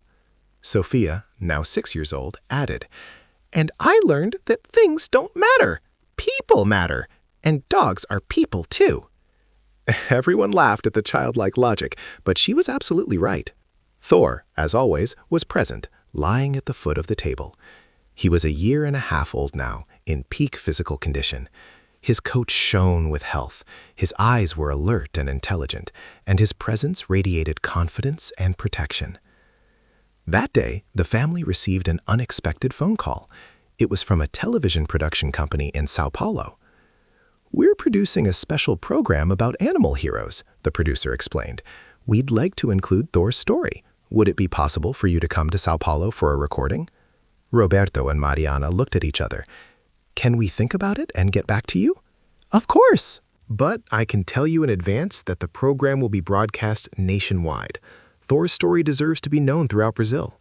Sophia, now 6 years old, added, "And I learned that things don't matter. People matter, and dogs are people too." Everyone laughed at the childlike logic, but she was absolutely right. Thor, as always, was present, lying at the foot of the table. He was 1.5 years old now, in peak physical condition. His coat shone with health, his eyes were alert and intelligent, and his presence radiated confidence and protection. That day, the family received an unexpected phone call. It was from a television production company in Sao Paulo. "We're producing a special program about animal heroes," the producer explained. "We'd like to include Thor's story. Would it be possible for you to come to Sao Paulo for a recording?" Roberto and Mariana looked at each other. "Can we think about it and get back to you?" "Of course! But I can tell you in advance that the program will be broadcast nationwide. Thor's story deserves to be known throughout Brazil."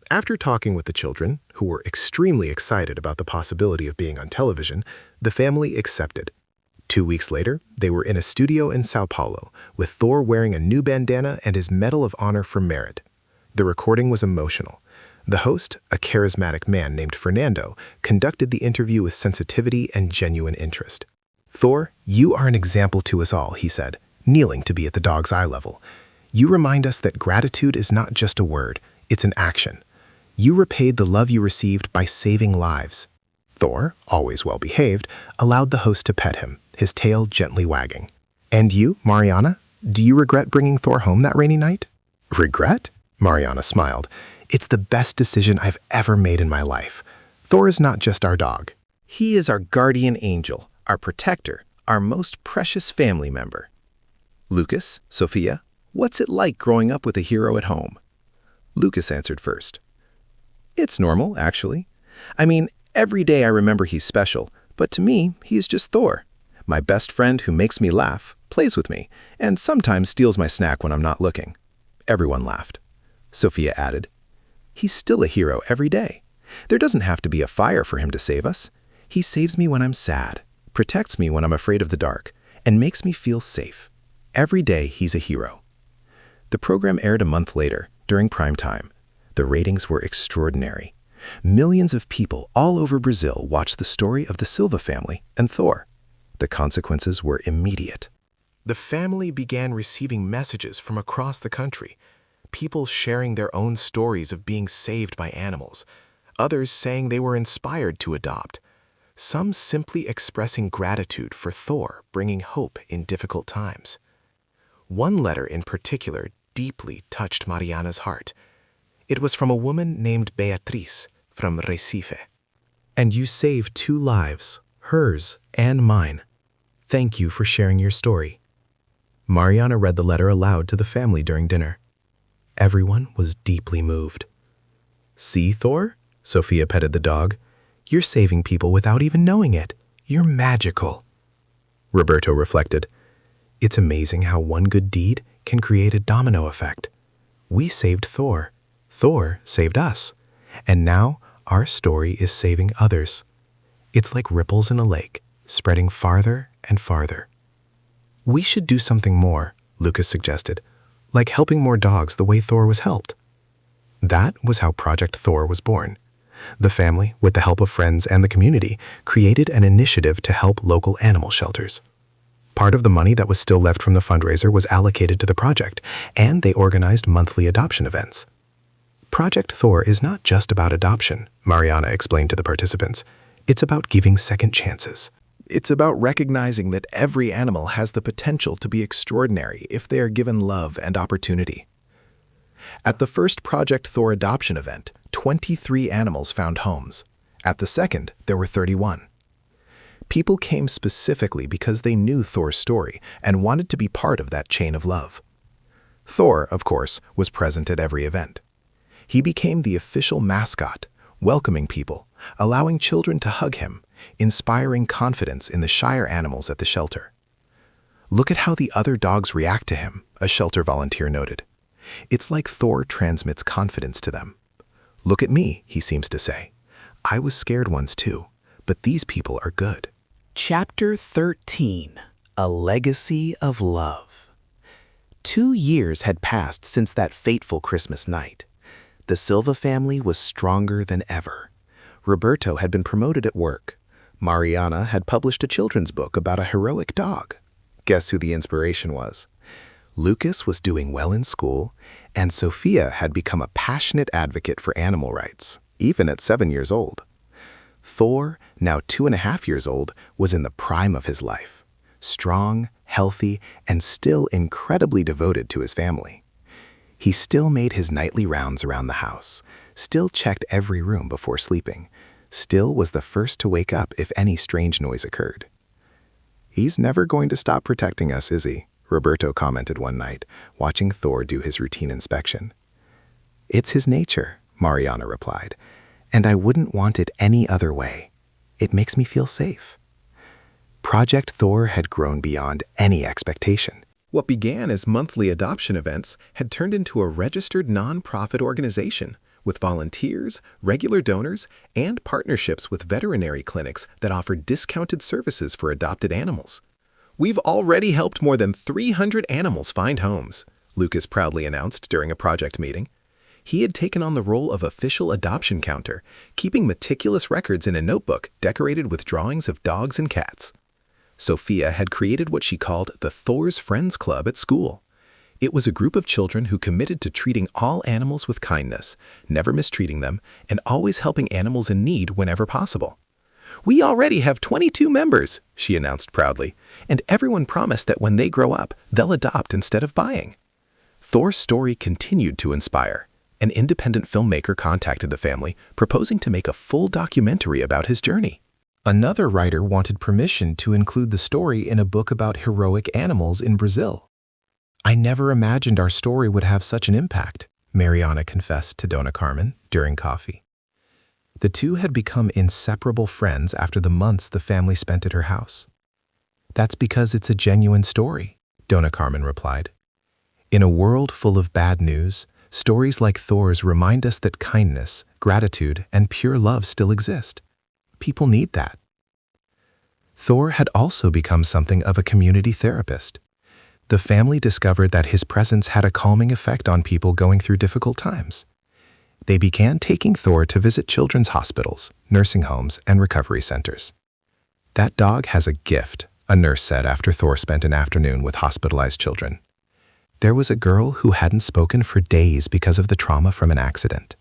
After talking with the children, who were extremely excited about the possibility of being on television, the family accepted. 2 weeks later, they were in a studio in Sao Paulo, with Thor wearing a new bandana and his Medal of Honor for merit. The recording was emotional. The host, a charismatic man named Fernando, conducted the interview with sensitivity and genuine interest. "Thor, you are an example to us all," he said, kneeling to be at the dog's eye level. "You remind us that gratitude is not just a word, it's an action. You repaid the love you received by saving lives." Thor, always well-behaved, allowed the host to pet him, his tail gently wagging. "And you, Mariana, do you regret bringing Thor home that rainy night?" "Regret?" Mariana smiled. "It's the best decision I've ever made in my life. Thor is not just our dog. He is our guardian angel, our protector, our most precious family member." "Lucas, Sophia, what's it like growing up with a hero at home?" Lucas answered first. "It's normal, actually. I mean, every day I remember he's special, but to me, he's just Thor. My best friend who makes me laugh, plays with me, and sometimes steals my snack when I'm not looking." Everyone laughed. Sophia added, "He's still a hero every day. There doesn't have to be a fire for him to save us. He saves me when I'm sad, protects me when I'm afraid of the dark, and makes me feel safe. Every day he's a hero." The program aired a month later, during prime time. The ratings were extraordinary. Millions of people all over Brazil watched the story of the Silva family and Thor. The consequences were immediate. The family began receiving messages from across the country, people sharing their own stories of being saved by animals, others saying they were inspired to adopt, some simply expressing gratitude for Thor bringing hope in difficult times. One letter in particular deeply touched Mariana's heart. It was from a woman named Beatriz from Recife. "And you saved 2 lives, hers and mine. Thank you for sharing your story." Mariana read the letter aloud to the family during dinner. Everyone was deeply moved. "See, Thor?" Sophia petted the dog. "You're saving people without even knowing it. You're magical." Roberto reflected. "It's amazing how one good deed can create a domino effect. We saved Thor. Thor saved us. And now our story is saving others. It's like ripples in a lake, spreading farther and farther." "We should do something more," Lucas suggested, "like helping more dogs the way Thor was helped." That was how Project Thor was born. The family, with the help of friends and the community, created an initiative to help local animal shelters. Part of the money that was still left from the fundraiser was allocated to the project, and they organized monthly adoption events. Project Thor is not just about adoption, Mariana explained to the participants. It's about giving second chances. It's about recognizing that every animal has the potential to be extraordinary if they are given love and opportunity. At the first Project Thor adoption event, 23 animals found homes. At the second, there were 31. People came specifically because they knew Thor's story and wanted to be part of that chain of love. Thor, of course, was present at every event. He became the official mascot, welcoming people, allowing children to hug him, inspiring confidence in the Shire animals at the shelter. "Look at how the other dogs react to him," a shelter volunteer noted. "It's like Thor transmits confidence to them. Look at me," he seems to say. "I was scared once too, but these people are good." Chapter 13: A Legacy of Love. 2 years had passed since that fateful Christmas night. The Silva family was stronger than ever. Roberto had been promoted at work. Mariana had published a children's book about a heroic dog. Guess who the inspiration was? Lucas was doing well in school, and Sofia had become a passionate advocate for animal rights, even at 7 years old. Thor, now 2.5 years old, was in the prime of his life, strong, healthy, and still incredibly devoted to his family. He still made his nightly rounds around the house, still checked every room before sleeping, still was the first to wake up if any strange noise occurred. "He's never going to stop protecting us, is he?" Roberto commented one night, watching Thor do his routine inspection. "It's his nature," Mariana replied, "and I wouldn't want it any other way. It makes me feel safe." Project Thor had grown beyond any expectation. What began as monthly adoption events had turned into a registered non-profit organization with volunteers, regular donors, and partnerships with veterinary clinics that offered discounted services for adopted animals. "We've already helped more than 300 animals find homes," Lucas proudly announced during a project meeting. He had taken on the role of official adoption counter, keeping meticulous records in a notebook decorated with drawings of dogs and cats. Sofia had created what she called the Thor's Friends Club at school. It was a group of children who committed to treating all animals with kindness, never mistreating them, and always helping animals in need whenever possible. "We already have 22 members," she announced proudly, and everyone promised that when they grow up, they'll adopt instead of buying. Thor's story continued to inspire. An independent filmmaker contacted the family, proposing to make a full documentary about his journey. Another writer wanted permission to include the story in a book about heroic animals in Brazil. "I never imagined our story would have such an impact," Mariana confessed to Dona Carmen during coffee. The two had become inseparable friends after the months the family spent at her house. "That's because it's a genuine story," Dona Carmen replied. "In a world full of bad news, stories like Thor's remind us that kindness, gratitude, and pure love still exist. People need that." Thor had also become something of a community therapist. The family discovered that his presence had a calming effect on people going through difficult times. They began taking Thor to visit children's hospitals, nursing homes, and recovery centers. "That dog has a gift," a nurse said after Thor spent an afternoon with hospitalized children. There was a girl who hadn't spoken for days because of the trauma from an accident.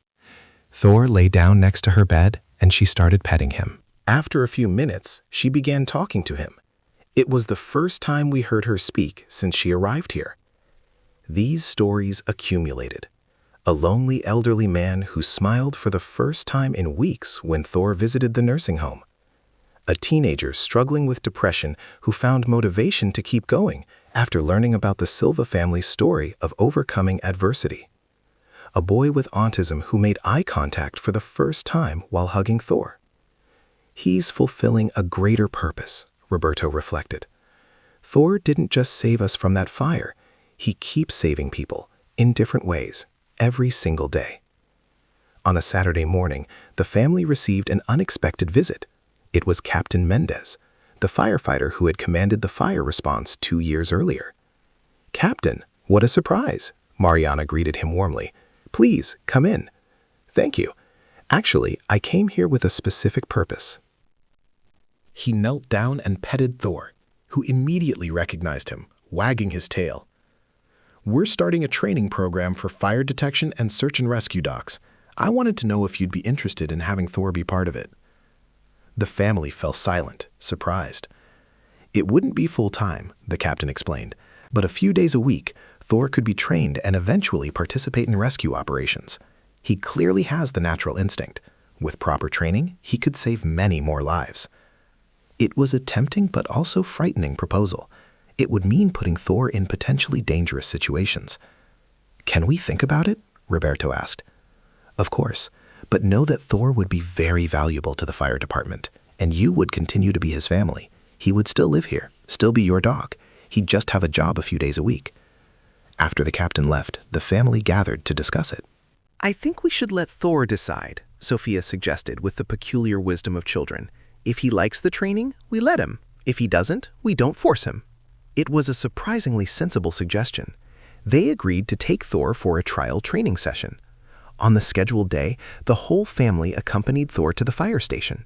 Thor lay down next to her bed, and she started petting him. After a few minutes, she began talking to him. It was the first time we heard her speak since she arrived here. These stories accumulated. A lonely elderly man who smiled for the first time in weeks when Thor visited the nursing home. A teenager struggling with depression who found motivation to keep going after learning about the Silva family's story of overcoming adversity. A boy with autism who made eye contact for the first time while hugging Thor. He's fulfilling a greater purpose, Roberto reflected. Thor didn't just save us from that fire. He keeps saving people, in different ways, every single day. On a Saturday morning, the family received an unexpected visit. It was Captain Mendez, the firefighter who had commanded the fire response 2 years earlier. "Captain, what a surprise!" Mariana greeted him warmly. "Please, come in." "Thank you. Actually, I came here with a specific purpose." He knelt down and petted Thor, who immediately recognized him, wagging his tail. "We're starting a training program for fire detection and search and rescue dogs. I wanted to know if you'd be interested in having Thor be part of it." The family fell silent, surprised. "It wouldn't be full-time," the captain explained, "but a few days a week, Thor could be trained and eventually participate in rescue operations. He clearly has the natural instinct. With proper training, he could save many more lives." It was a tempting but also frightening proposal. It would mean putting Thor in potentially dangerous situations. "Can we think about it?" Roberto asked. "Of course, but know that Thor would be very valuable to the fire department, and you would continue to be his family. He would still live here, still be your dog. He'd just have a job a few days a week." After the captain left, the family gathered to discuss it. "I think we should let Thor decide," Sofia suggested with the peculiar wisdom of children. If he likes the training, we let him. If he doesn't, we don't force him. It was a surprisingly sensible suggestion. They agreed to take Thor for a trial training session. On the scheduled day, the whole family accompanied Thor to the fire station.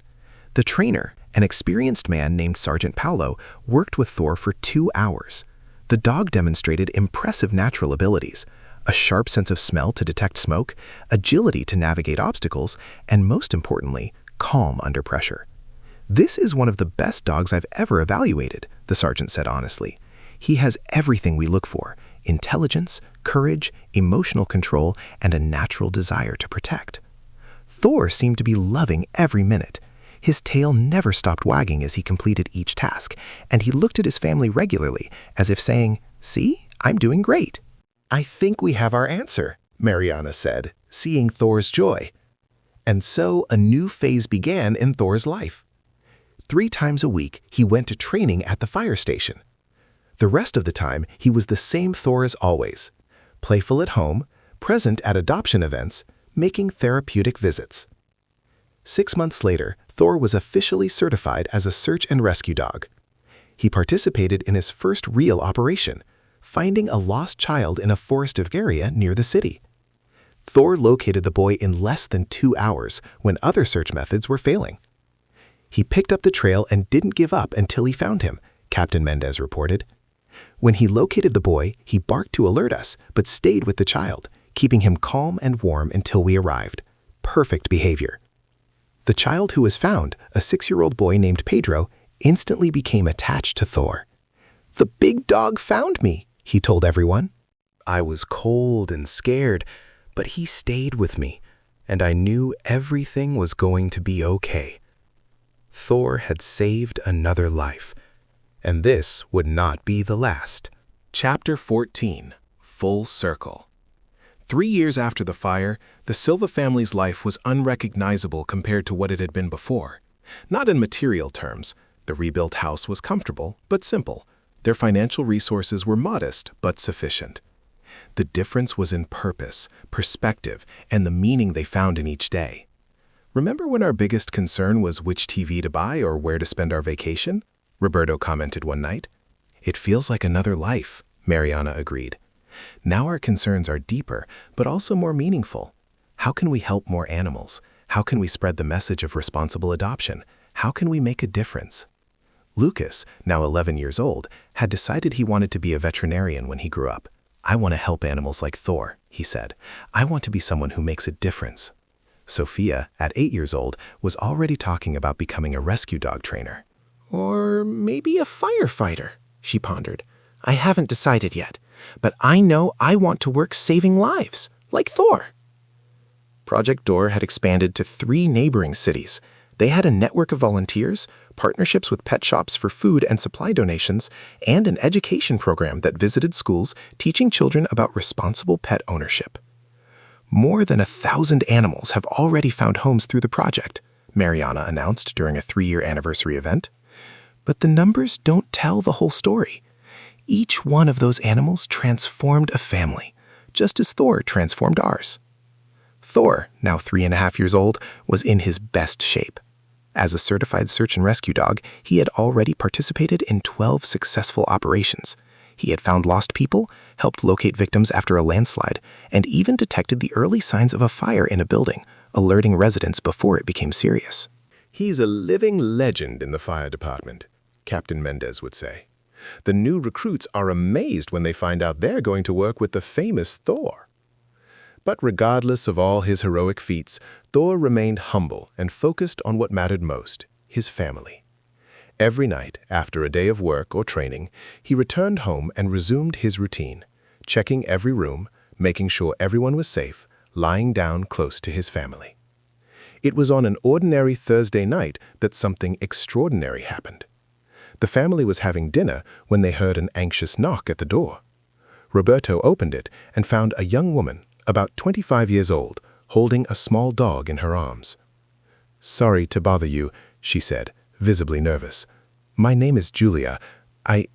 The trainer, an experienced man named Sergeant Paolo, worked with Thor for 2 hours. The dog demonstrated impressive natural abilities, a sharp sense of smell to detect smoke, agility to navigate obstacles, and most importantly, calm under pressure. "This is one of the best dogs I've ever evaluated," the sergeant said honestly. "He has everything we look for: intelligence, courage, emotional control, and a natural desire to protect." Thor seemed to be loving every minute. His tail never stopped wagging as he completed each task, and he looked at his family regularly, as if saying, "See, I'm doing great." "I think we have our answer," Mariana said, seeing Thor's joy. And so a new phase began in Thor's life. 3 times a week, he went to training at the fire station. The rest of the time, he was the same Thor as always, playful at home, present at adoption events, making therapeutic visits. 6 months later, Thor was officially certified as a search and rescue dog. He participated in his first real operation, finding a lost child in a forested area near the city. Thor located the boy in less than 2 hours when other search methods were failing. "He picked up the trail and didn't give up until he found him," Captain Mendez reported. "When he located the boy, he barked to alert us, but stayed with the child, keeping him calm and warm until we arrived. Perfect behavior." The child who was found, a 6-year-old boy named Pedro, instantly became attached to Thor. "The big dog found me," he told everyone. "I was cold and scared, but he stayed with me, and I knew everything was going to be okay." Thor had saved another life, and this would not be the last. Chapter 14. Full Circle. 3 years after the fire, the Silva family's life was unrecognizable compared to what it had been before. Not in material terms. The rebuilt house was comfortable, but simple. Their financial resources were modest, but sufficient. The difference was in purpose, perspective, and the meaning they found in each day. "Remember when our biggest concern was which TV to buy or where to spend our vacation?" Roberto commented one night. "It feels like another life," Mariana agreed. "Now our concerns are deeper, but also more meaningful. How can we help more animals? How can we spread the message of responsible adoption? How can we make a difference?" Lucas, now 11 years old, had decided he wanted to be a veterinarian when he grew up. "I want to help animals like Thor," he said. "I want to be someone who makes a difference." Sophia, at 8 years old, was already talking about becoming a rescue dog trainer. "Or maybe a firefighter," she pondered. "I haven't decided yet, but I know I want to work saving lives, like Thor." Project Door had expanded to 3 neighboring cities. They had a network of volunteers, partnerships with pet shops for food and supply donations, and an education program that visited schools teaching children about responsible pet ownership. "More than 1,000 animals have already found homes through the project," Mariana announced during a 3-year anniversary event. But the numbers don't tell the whole story. Each one of those animals transformed a family, just as Thor transformed ours. Thor, now 3.5 years old, was in his best shape. As a certified search and rescue dog, he had already participated in 12 successful operations. He had found lost people, helped locate victims after a landslide, and even detected the early signs of a fire in a building, alerting residents before it became serious. "He's a living legend in the fire department," Captain Mendez would say. "The new recruits are amazed when they find out they're going to work with the famous Thor." But regardless of all his heroic feats, Thor remained humble and focused on what mattered most, his family. Every night, after a day of work or training, he returned home and resumed his routine, checking every room, making sure everyone was safe, lying down close to his family. It was on an ordinary Thursday night that something extraordinary happened. The family was having dinner when they heard an anxious knock at the door. Roberto opened it and found a young woman, about 25 years old, holding a small dog in her arms. "Sorry to bother you," she said, visibly nervous. "My name is Julia. I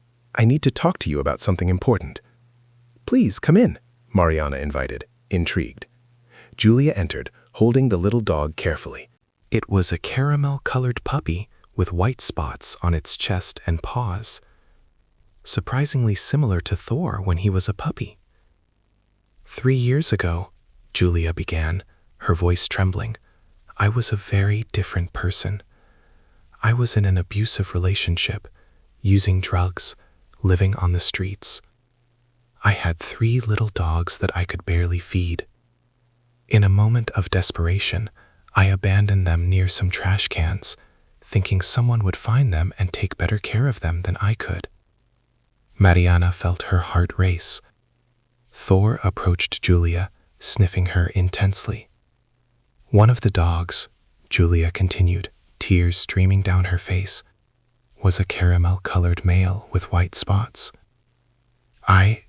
need to talk to you about something important." "Please, come in," Mariana invited, intrigued. Julia entered, holding the little dog carefully. It was a caramel-colored puppy with white spots on its chest and paws, surprisingly similar to Thor when he was a puppy. 3 years ago, Julia began, her voice trembling, I was a very different person. I was in an abusive relationship, using drugs, living on the streets. I had 3 little dogs that I could barely feed. In a moment of desperation, I abandoned them near some trash cans, thinking someone would find them and take better care of them than I could. Mariana felt her heart race. Thor approached Julia, sniffing her intensely. One of the dogs, Julia continued, tears streaming down her face, was a caramel-colored male with white spots. I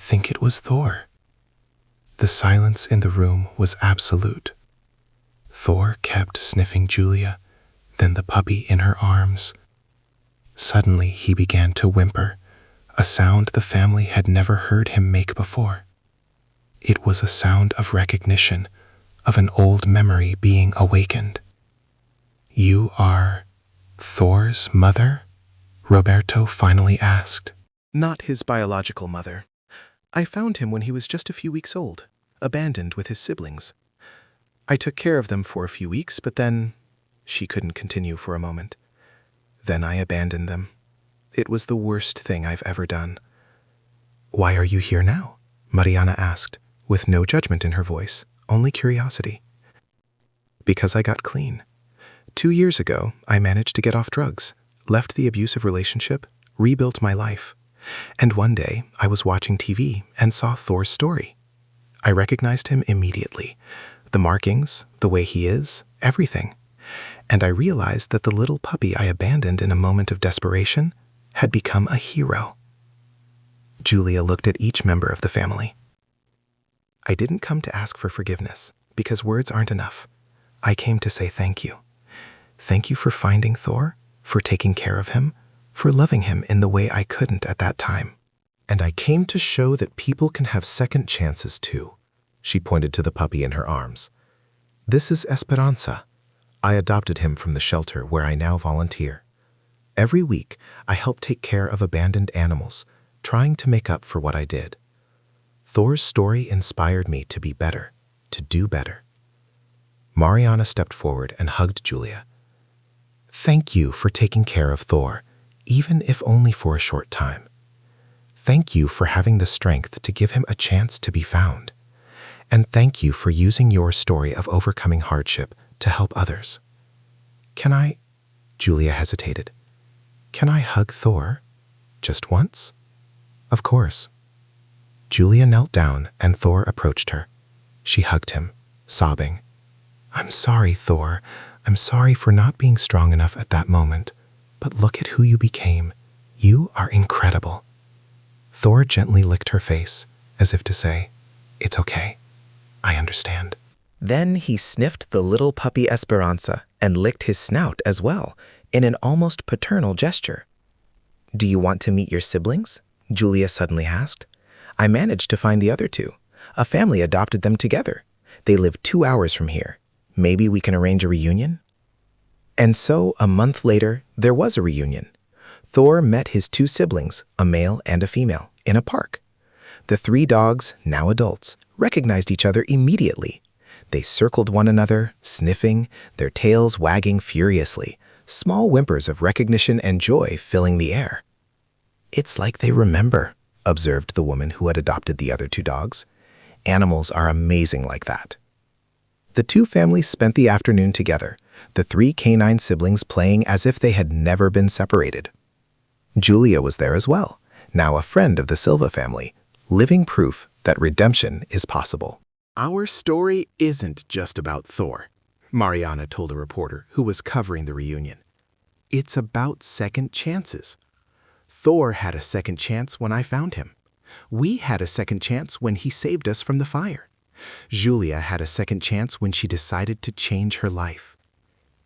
think it was Thor. The silence in the room was absolute. Thor kept sniffing Julia, then the puppy in her arms. Suddenly he began to whimper, a sound the family had never heard him make before. It was a sound of recognition, of an old memory being awakened. You are Thor's mother? Roberto finally asked. Not his biological mother. I found him when he was just a few weeks old, abandoned with his siblings. I took care of them for a few weeks, but then she couldn't continue for a moment. Then I abandoned them. It was the worst thing I've ever done. Why are you here now? Mariana asked, with no judgment in her voice, only curiosity. Because I got clean. 2 years ago, I managed to get off drugs, left the abusive relationship, rebuilt my life. And one day, I was watching TV and saw Thor's story. I recognized him immediately. The markings, the way he is, everything. And I realized that the little puppy I abandoned in a moment of desperation had become a hero. Julia looked at each member of the family. I didn't come to ask for forgiveness, because words aren't enough. I came to say thank you. Thank you for finding Thor, for taking care of him, for loving him in the way I couldn't at that time. And I came to show that people can have second chances too. She pointed to the puppy in her arms. This is Esperanza. I adopted him from the shelter where I now volunteer. Every week, I help take care of abandoned animals, trying to make up for what I did. Thor's story inspired me to be better, to do better. Mariana stepped forward and hugged Julia. Thank you for taking care of Thor, even if only for a short time. Thank you for having the strength to give him a chance to be found. And thank you for using your story of overcoming hardship to help others. Can I? Julia hesitated. Can I hug Thor? Just once? Of course. Julia knelt down and Thor approached her. She hugged him, sobbing. I'm sorry, Thor. I'm sorry for not being strong enough at that moment. But look at who you became. You are incredible. Thor gently licked her face, as if to say, It's okay. I understand. Then he sniffed the little puppy Esperanza and licked his snout as well, in an almost paternal gesture. Do you want to meet your siblings? Julia suddenly asked. I managed to find the other 2. A family adopted them together. They live 2 hours from here. Maybe we can arrange a reunion? And so, a month later, there was a reunion. Thor met his 2 siblings, a male and a female, in a park. The 3 dogs, now adults, recognized each other immediately. They circled one another, sniffing, their tails wagging furiously, small whimpers of recognition and joy filling the air. It's like they remember, observed the woman who had adopted the other 2 dogs. Animals are amazing like that. The 2 families spent the afternoon together, the 3 canine siblings playing as if they had never been separated. Julia was there as well, now a friend of the Silva family, living proof that redemption is possible. Our story isn't just about Thor, Mariana told a reporter who was covering the reunion. It's about second chances. Thor had a second chance when I found him. We had a second chance when he saved us from the fire. Julia had a second chance when she decided to change her life.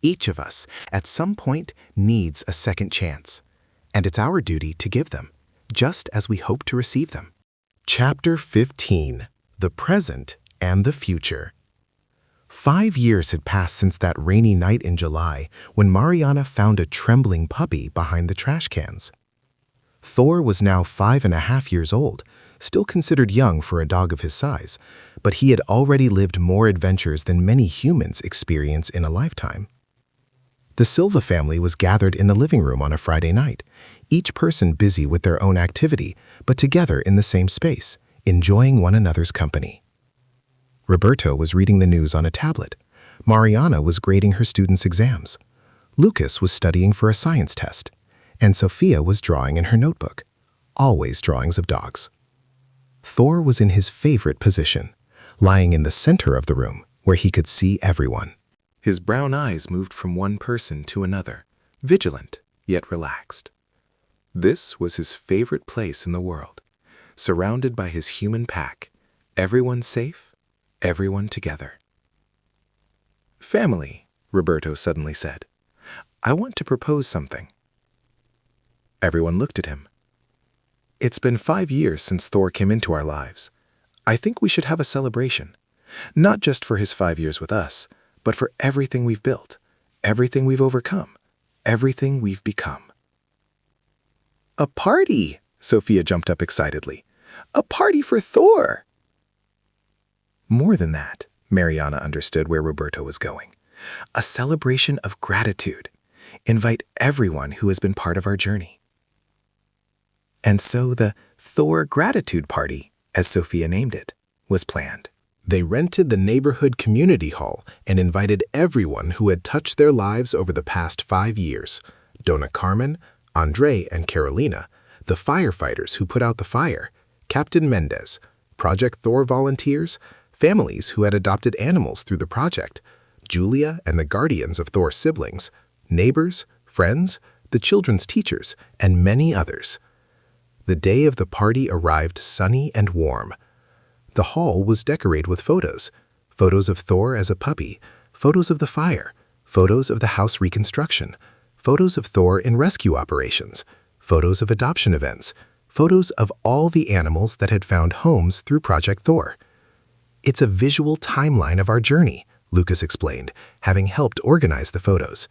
Each of us, at some point, needs a second chance. And it's our duty to give them, just as we hope to receive them. Chapter 15. The Present and the Future. 5 years had passed since that rainy night in July when Mariana found a trembling puppy behind the trash cans. Thor was now 5.5 years old, still considered young for a dog of his size, but he had already lived more adventures than many humans experience in a lifetime. The Silva family was gathered in the living room on a Friday night, each person busy with their own activity, but together in the same space, enjoying one another's company. Roberto was reading the news on a tablet. Mariana was grading her students' exams. Lucas was studying for a science test. And Sophia was drawing in her notebook, always drawings of dogs. Thor was in his favorite position, lying in the center of the room where he could see everyone. His brown eyes moved from one person to another, vigilant yet relaxed. This was his favorite place in the world, surrounded by his human pack, everyone safe, everyone together. "Family," Roberto suddenly said, "I want to propose something." Everyone looked at him. "It's been 5 years since Thor came into our lives. I think we should have a celebration, not just for his 5 years with us, but for everything we've built, everything we've overcome, everything we've become." "A party!" Sophia jumped up excitedly. "A party for Thor!" More than that, Mariana understood where Roberto was going. A celebration of gratitude. Invite everyone who has been part of our journey. And so the Thor Gratitude Party, as Sophia named it, was planned. They rented the neighborhood community hall and invited everyone who had touched their lives over the past 5 years. Dona Carmen, Andre and Carolina, the firefighters who put out the fire, Captain Mendez, Project Thor volunteers, families who had adopted animals through the project, Julia and the guardians of Thor's siblings, neighbors, friends, the children's teachers, and many others. The day of the party arrived sunny and warm. The hall was decorated with photos of Thor as a puppy, photos of the fire, photos of the house reconstruction, photos of Thor in rescue operations, photos of adoption events, photos of all the animals that had found homes through Project Thor. "It's a visual timeline of our journey," Lucas explained, having helped organize the photos.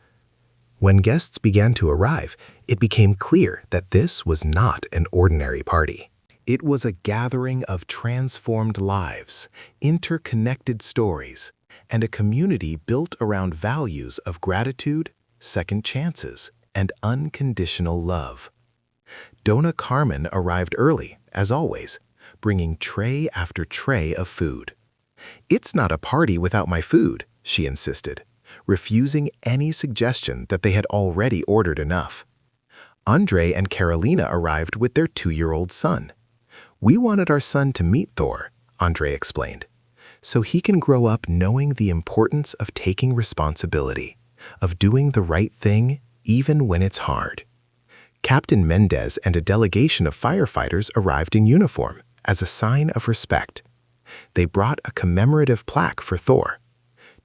When guests began to arrive, it became clear that this was not an ordinary party. It was a gathering of transformed lives, interconnected stories, and a community built around values of gratitude, second chances, and unconditional love. Dona Carmen arrived early, as always, bringing tray after tray of food. "It's not a party without my food," she insisted, refusing any suggestion that they had already ordered enough. Andre and Carolina arrived with their 2-year-old son. "We wanted our son to meet Thor," Andre explained, "so he can grow up knowing the importance of taking responsibility, of doing the right thing even when it's hard." Captain Mendez and a delegation of firefighters arrived in uniform as a sign of respect. They brought a commemorative plaque for Thor,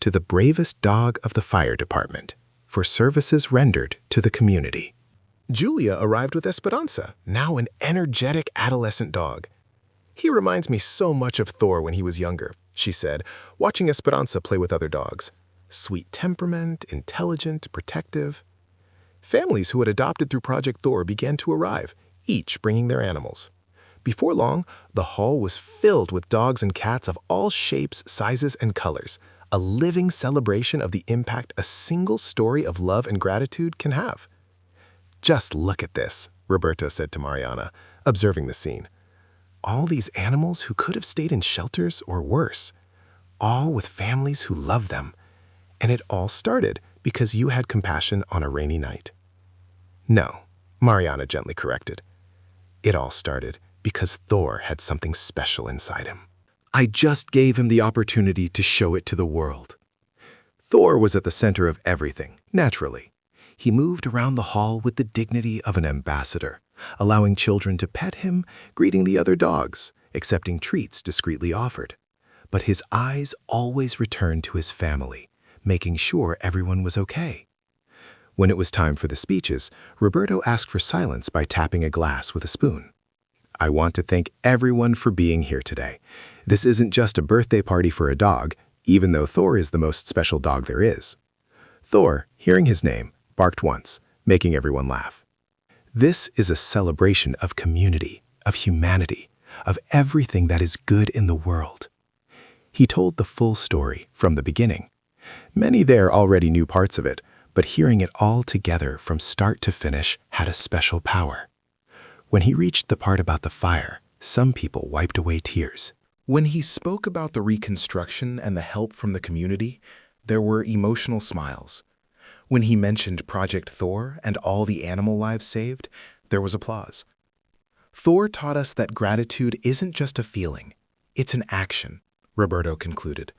"To the bravest dog of the fire department, for services rendered to the community." Julia arrived with Esperanza, now an energetic adolescent dog. "He reminds me so much of Thor when he was younger," she said, watching Esperanza play with other dogs. "Sweet temperament, intelligent, protective." Families who had adopted through Project Thor began to arrive, each bringing their animals. Before long, the hall was filled with dogs and cats of all shapes, sizes, and colors, a living celebration of the impact a single story of love and gratitude can have. "Just look at this," Roberto said to Mariana, observing the scene. "All these animals who could have stayed in shelters or worse, all with families who love them. And it all started because you had compassion on a rainy night." "No," Mariana gently corrected. "It all started because Thor had something special inside him. I just gave him the opportunity to show it to the world." Thor was at the center of everything, naturally. He moved around the hall with the dignity of an ambassador, allowing children to pet him, greeting the other dogs, accepting treats discreetly offered. But his eyes always returned to his family, making sure everyone was okay. When it was time for the speeches, Roberto asked for silence by tapping a glass with a spoon. "I want to thank everyone for being here today. This isn't just a birthday party for a dog, even though Thor is the most special dog there is. Thor, hearing his name, barked once, making everyone laugh. This is a celebration of community, of humanity, of everything that is good in the world. He told the full story from the beginning. Many there already knew parts of it, but hearing it all together from start to finish had a special power. When he reached the part about the fire, some people wiped away tears. When he spoke about the reconstruction and the help from the community, there were emotional smiles. When he mentioned Project Thor and all the animal lives saved, there was applause. Thor taught us that gratitude isn't just a feeling, it's an action, Roberto concluded.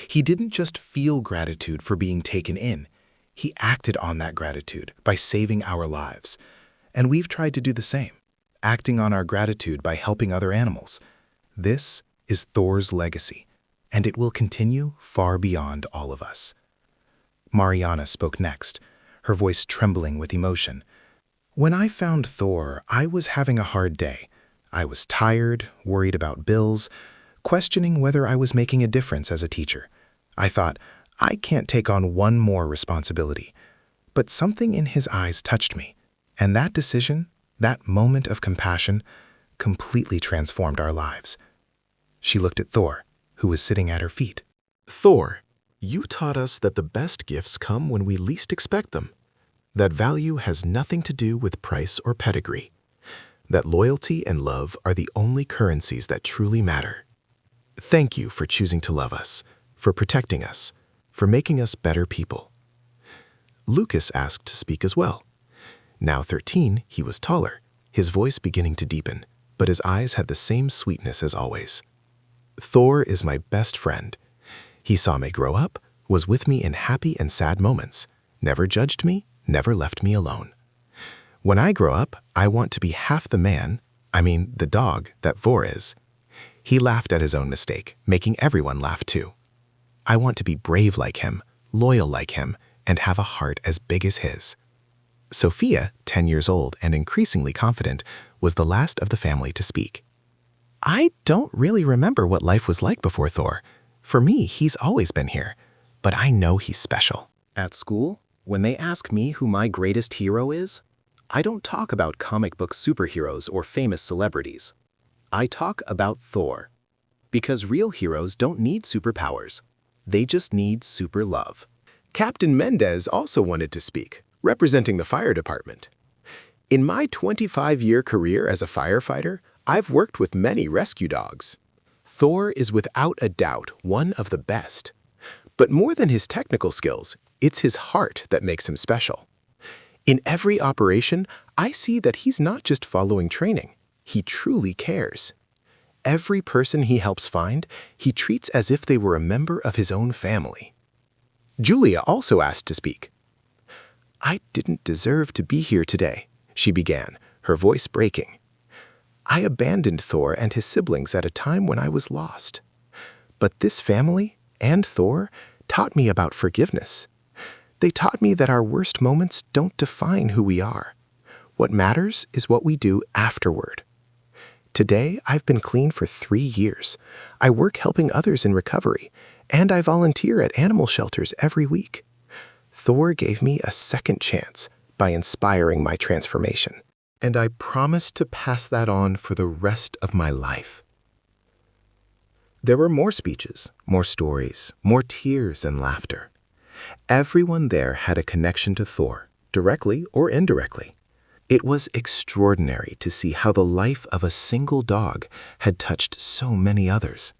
He didn't just feel gratitude for being taken in, he acted on that gratitude by saving our lives. And we've tried to do the same, acting on our gratitude by helping other animals. This is Thor's legacy, and it will continue far beyond all of us. Mariana spoke next, her voice trembling with emotion. When I found Thor, I was having a hard day. I was tired, worried about bills, questioning whether I was making a difference as a teacher. I thought, I can't take on one more responsibility. But something in his eyes touched me, and that decision, that moment of compassion, completely transformed our lives. She looked at Thor, who was sitting at her feet. Thor, you taught us that the best gifts come when we least expect them. That value has nothing to do with price or pedigree. That loyalty and love are the only currencies that truly matter. Thank you for choosing to love us, for protecting us, for making us better people. Lucas asked to speak as well. Now 13, he was taller, his voice beginning to deepen, but his eyes had the same sweetness as always. Thor is my best friend. He saw me grow up, was with me in happy and sad moments, never judged me, never left me alone. When I grow up, I want to be half the man, the dog, that Vor is. He laughed at his own mistake, making everyone laugh too. I want to be brave like him, loyal like him, and have a heart as big as his. Sophia, 10 years old and increasingly confident, was the last of the family to speak. I don't really remember what life was like before Thor. For me, he's always been here, but I know he's special. At school, when they ask me who my greatest hero is, I don't talk about comic book superheroes or famous celebrities. I talk about Thor. Because real heroes don't need superpowers. They just need super love. Captain Mendez also wanted to speak, representing the fire department. In my 25-year career as a firefighter, I've worked with many rescue dogs. Thor is without a doubt one of the best. But more than his technical skills, it's his heart that makes him special. In every operation, I see that he's not just following training. He truly cares. Every person he helps find, he treats as if they were a member of his own family. Julia also asked to speak. I didn't deserve to be here today, she began, her voice breaking. I abandoned Thor and his siblings at a time when I was lost. But this family and Thor taught me about forgiveness. They taught me that our worst moments don't define who we are. What matters is what we do afterward. Today, I've been clean for 3 years. I work helping others in recovery, and I volunteer at animal shelters every week. Thor gave me a second chance by inspiring my transformation, and I promise to pass that on for the rest of my life. There were more speeches, more stories, more tears and laughter. Everyone there had a connection to Thor, directly or indirectly. It was extraordinary to see how the life of a single dog had touched so many others.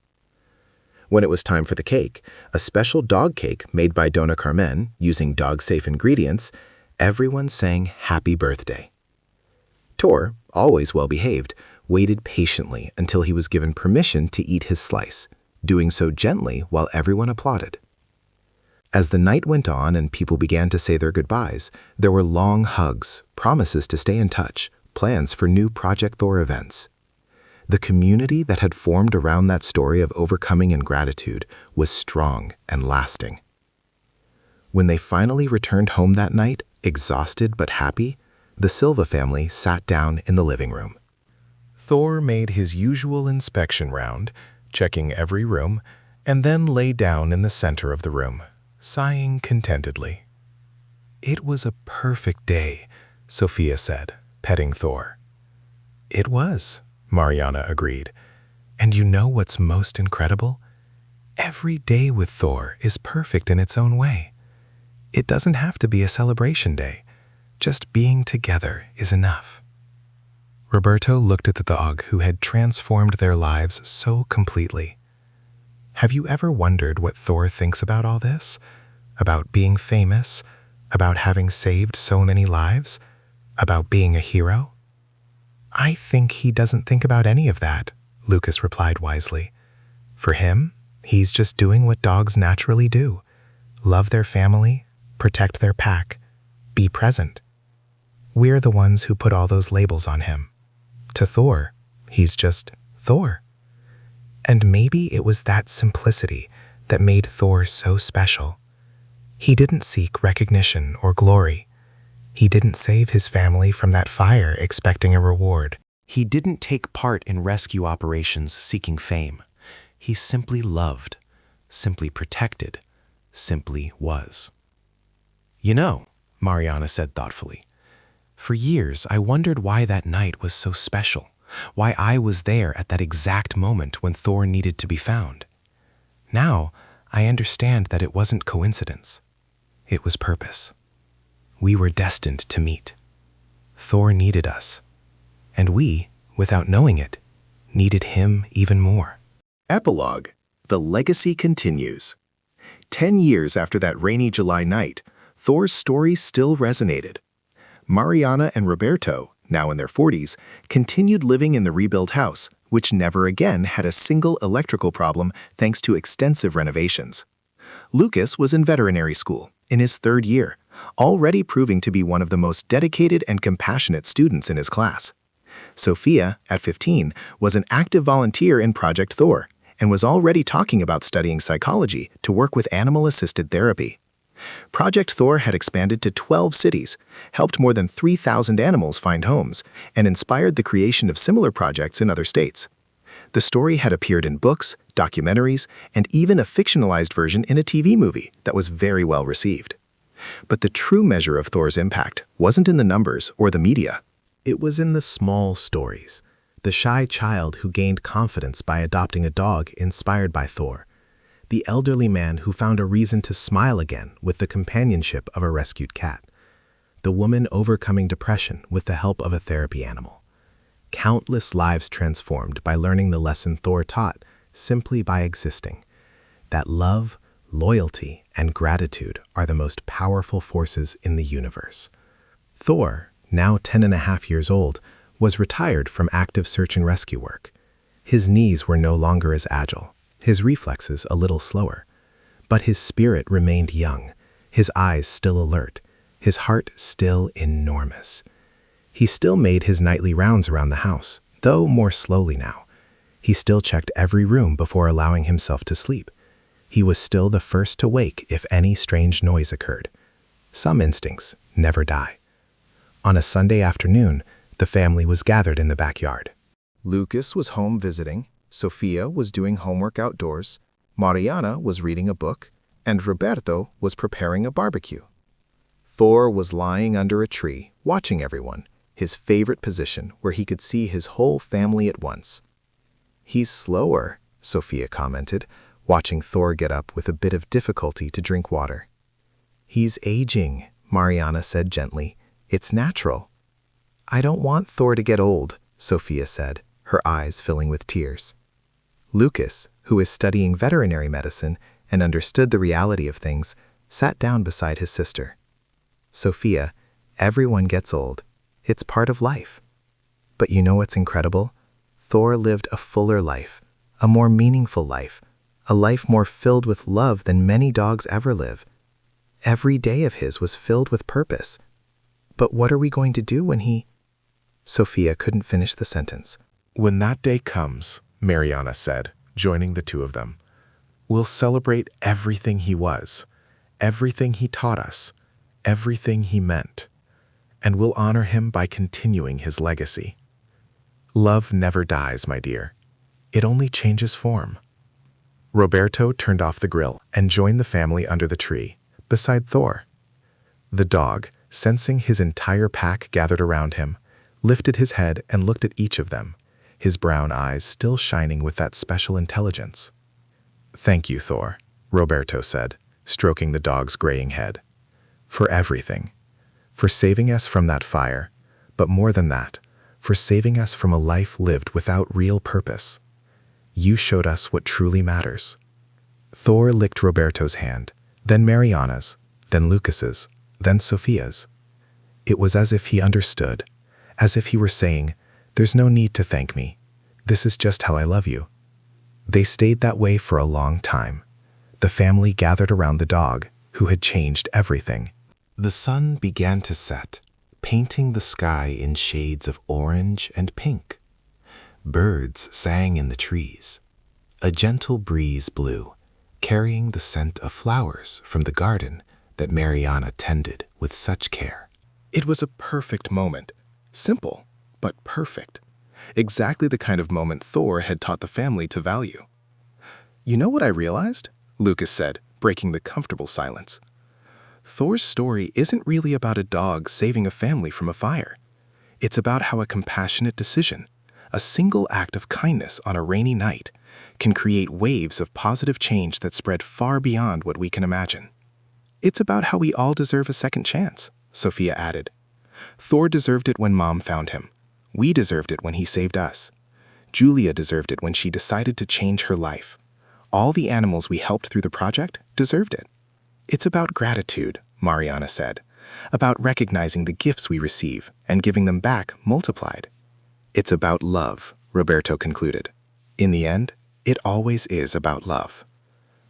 When it was time for the cake, a special dog cake made by Dona Carmen using dog-safe ingredients, everyone sang happy birthday. Tor, always well-behaved, waited patiently until he was given permission to eat his slice, doing so gently while everyone applauded. As the night went on and people began to say their goodbyes, there were long hugs, promises to stay in touch, plans for new Project Thor events. The community that had formed around that story of overcoming and gratitude was strong and lasting. When they finally returned home that night, exhausted but happy, the Silva family sat down in the living room. Thor made his usual inspection round, checking every room, and then lay down in the center of the room, sighing contentedly. "It was a perfect day," Sophia said, petting Thor. "It was," Mariana agreed. "And you know what's most incredible? Every day with Thor is perfect in its own way. It doesn't have to be a celebration day. Just being together is enough." Roberto looked at the dog who had transformed their lives so completely. Have you ever wondered what Thor thinks about all this? About being famous? About having saved so many lives? About being a hero? "I think he doesn't think about any of that," Lucas replied wisely. "For him, he's just doing what dogs naturally do. Love their family, protect their pack, be present. We're the ones who put all those labels on him. To Thor, he's just Thor." And maybe it was that simplicity that made Thor so special. He didn't seek recognition or glory. He didn't save his family from that fire expecting a reward. He didn't take part in rescue operations seeking fame. He simply loved, simply protected, simply was. "You know," Mariana said thoughtfully, "for years I wondered why that night was so special, why I was there at that exact moment when Thor needed to be found. Now, I understand that it wasn't coincidence. It was purpose. We were destined to meet. Thor needed us, and we, without knowing it, needed him even more." Epilogue. The legacy continues. 10 years after that rainy July night, Thor's story still resonated. Mariana and Roberto, now in their 40s, continued living in the rebuilt house, which never again had a single electrical problem thanks to extensive renovations. Lucas was in veterinary school, in his 3rd year, already proving to be one of the most dedicated and compassionate students in his class. Sophia, at 15, was an active volunteer in Project Thor, and was already talking about studying psychology to work with animal-assisted therapy. Project Thor had expanded to 12 cities, helped more than 3,000 animals find homes, and inspired the creation of similar projects in other states. The story had appeared in books, documentaries, and even a fictionalized version in a TV movie that was very well received. But the true measure of Thor's impact wasn't in the numbers or the media. It was in the small stories. The shy child who gained confidence by adopting a dog inspired by Thor. The elderly man who found a reason to smile again with the companionship of a rescued cat. The woman overcoming depression with the help of a therapy animal. Countless lives transformed by learning the lesson Thor taught simply by existing. That love, loyalty, and gratitude are the most powerful forces in the universe. Thor, now 10.5 years old, was retired from active search and rescue work. His knees were no longer as agile, his reflexes a little slower. But his spirit remained young, his eyes still alert, his heart still enormous. He still made his nightly rounds around the house, though more slowly now. He still checked every room before allowing himself to sleep. He was still the first to wake if any strange noise occurred. Some instincts never die. On a Sunday afternoon, the family was gathered in the backyard. Lucas was home visiting, Sophia was doing homework outdoors, Mariana was reading a book, and Roberto was preparing a barbecue. Thor was lying under a tree, watching everyone, his favorite position where he could see his whole family at once. "He's slower," Sophia commented, watching Thor get up with a bit of difficulty to drink water. "He's aging," Mariana said gently. "It's natural." "I don't want Thor to get old," Sophia said, her eyes filling with tears. Lucas, who is studying veterinary medicine and understood the reality of things, sat down beside his sister. "Sophia, everyone gets old. It's part of life. But you know what's incredible? Thor lived a fuller life, a more meaningful life, a life more filled with love than many dogs ever live. Every day of his was filled with purpose. But what are we going to do when he—" Sophia couldn't finish the sentence. "When that day comes," Mariana said, joining the two of them, "we'll celebrate everything he was, everything he taught us, everything he meant, and we'll honor him by continuing his legacy. Love never dies, my dear. It only changes form." Roberto turned off the grill and joined the family under the tree, beside Thor. The dog, sensing his entire pack gathered around him, lifted his head and looked at each of them, his brown eyes still shining with that special intelligence. "Thank you, Thor," Roberto said, stroking the dog's graying head. "For everything. For saving us from that fire, but more than that, for saving us from a life lived without real purpose. You showed us what truly matters." Thor licked Roberto's hand, then Mariana's, then Lucas's, then Sophia's. It was as if he understood, as if he were saying, "There's no need to thank me. This is just how I love you." They stayed that way for a long time. The family gathered around the dog, who had changed everything. The sun began to set, painting the sky in shades of orange and pink. Birds sang in the trees. A gentle breeze blew, carrying the scent of flowers from the garden that Mariana tended with such care. It was a perfect moment. Simple, but perfect. Exactly the kind of moment Thor had taught the family to value. "You know what I realized?" Lucas said, breaking the comfortable silence. "Thor's story isn't really about a dog saving a family from a fire. It's about how a compassionate decision, a single act of kindness on a rainy night, can create waves of positive change that spread far beyond what we can imagine. It's about how we all deserve a second chance," Sophia added. "Thor deserved it when Mom found him. We deserved it when he saved us. Julia deserved it when she decided to change her life. All the animals we helped through the project deserved it. It's about gratitude," Mariana said, "about recognizing the gifts we receive and giving them back multiplied. It's about love," Roberto concluded. "In the end, it always is about love."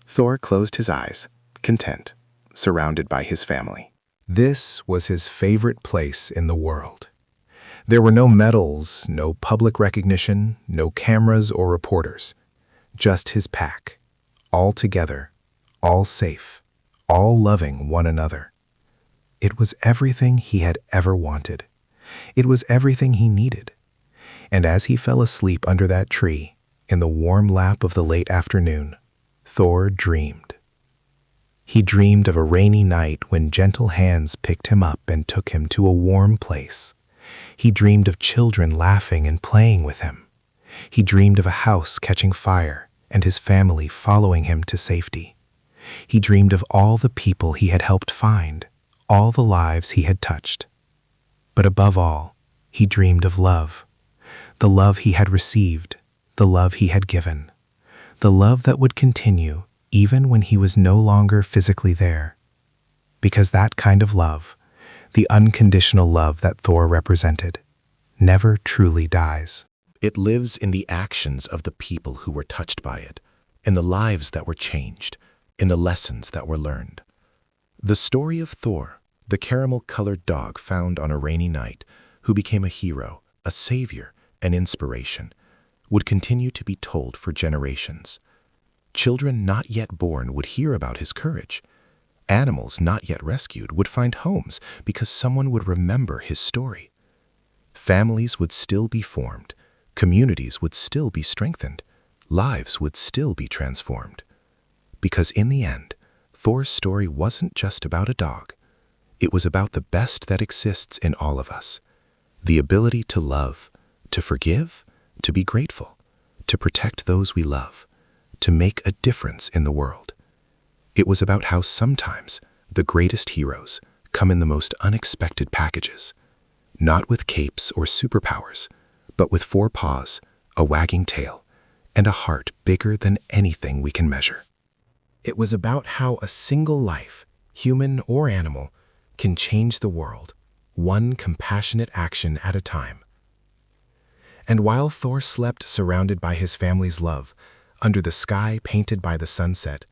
Thor closed his eyes, content, surrounded by his family. This was his favorite place in the world. There were no medals, no public recognition, no cameras or reporters. Just his pack, all together, all safe, all loving one another. It was everything he had ever wanted. It was everything he needed. And as he fell asleep under that tree, in the warm lap of the late afternoon, Thor dreamed. He dreamed of a rainy night when gentle hands picked him up and took him to a warm place. He dreamed of children laughing and playing with him. He dreamed of a house catching fire and his family following him to safety. He dreamed of all the people he had helped find, all the lives he had touched. But above all, he dreamed of love. The love he had received, the love he had given, the love that would continue even when he was no longer physically there. Because that kind of love, the unconditional love that Thor represented, never truly dies. It lives in the actions of the people who were touched by it, in the lives that were changed, in the lessons that were learned. The story of Thor, the caramel-colored dog found on a rainy night, who became a hero, a savior, an inspiration, would continue to be told for generations. Children not yet born would hear about his courage. Animals not yet rescued would find homes because someone would remember his story. Families would still be formed, communities would still be strengthened, lives would still be transformed. Because in the end, Thor's story wasn't just about a dog. It was about the best that exists in all of us. The ability to love, to forgive, to be grateful, to protect those we love, to make a difference in the world. It was about how sometimes the greatest heroes come in the most unexpected packages, not with capes or superpowers, but with 4 paws, a wagging tail, and a heart bigger than anything we can measure. It was about how a single life, human or animal, can change the world, one compassionate action at a time. And while Thor slept surrounded by his family's love, under the sky painted by the sunset,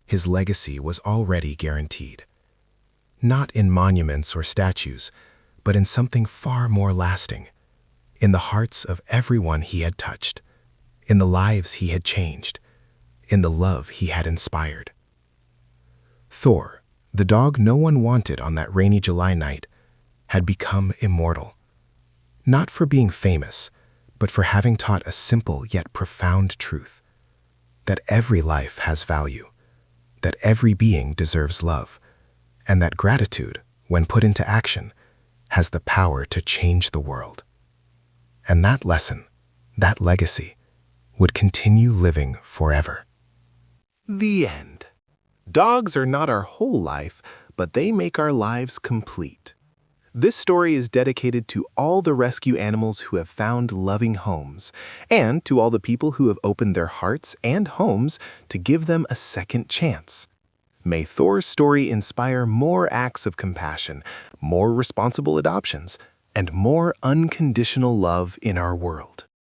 his legacy was already guaranteed. Not in monuments or statues, but in something far more lasting, in the hearts of everyone he had touched, in the lives he had changed, in the love he had inspired. Thor, the dog no one wanted on that rainy July night, had become immortal. Not for being famous, but for having taught a simple yet profound truth. that every life has value, that every being deserves love, and that gratitude, when put into action, has the power to change the world. And that lesson, that legacy, would continue living forever. The end. Dogs are not our whole life, but they make our lives complete. This story is dedicated to all the rescue animals who have found loving homes, and to all the people who have opened their hearts and homes to give them a second chance. May Thor's story inspire more acts of compassion, more responsible adoptions, and more unconditional love in our world.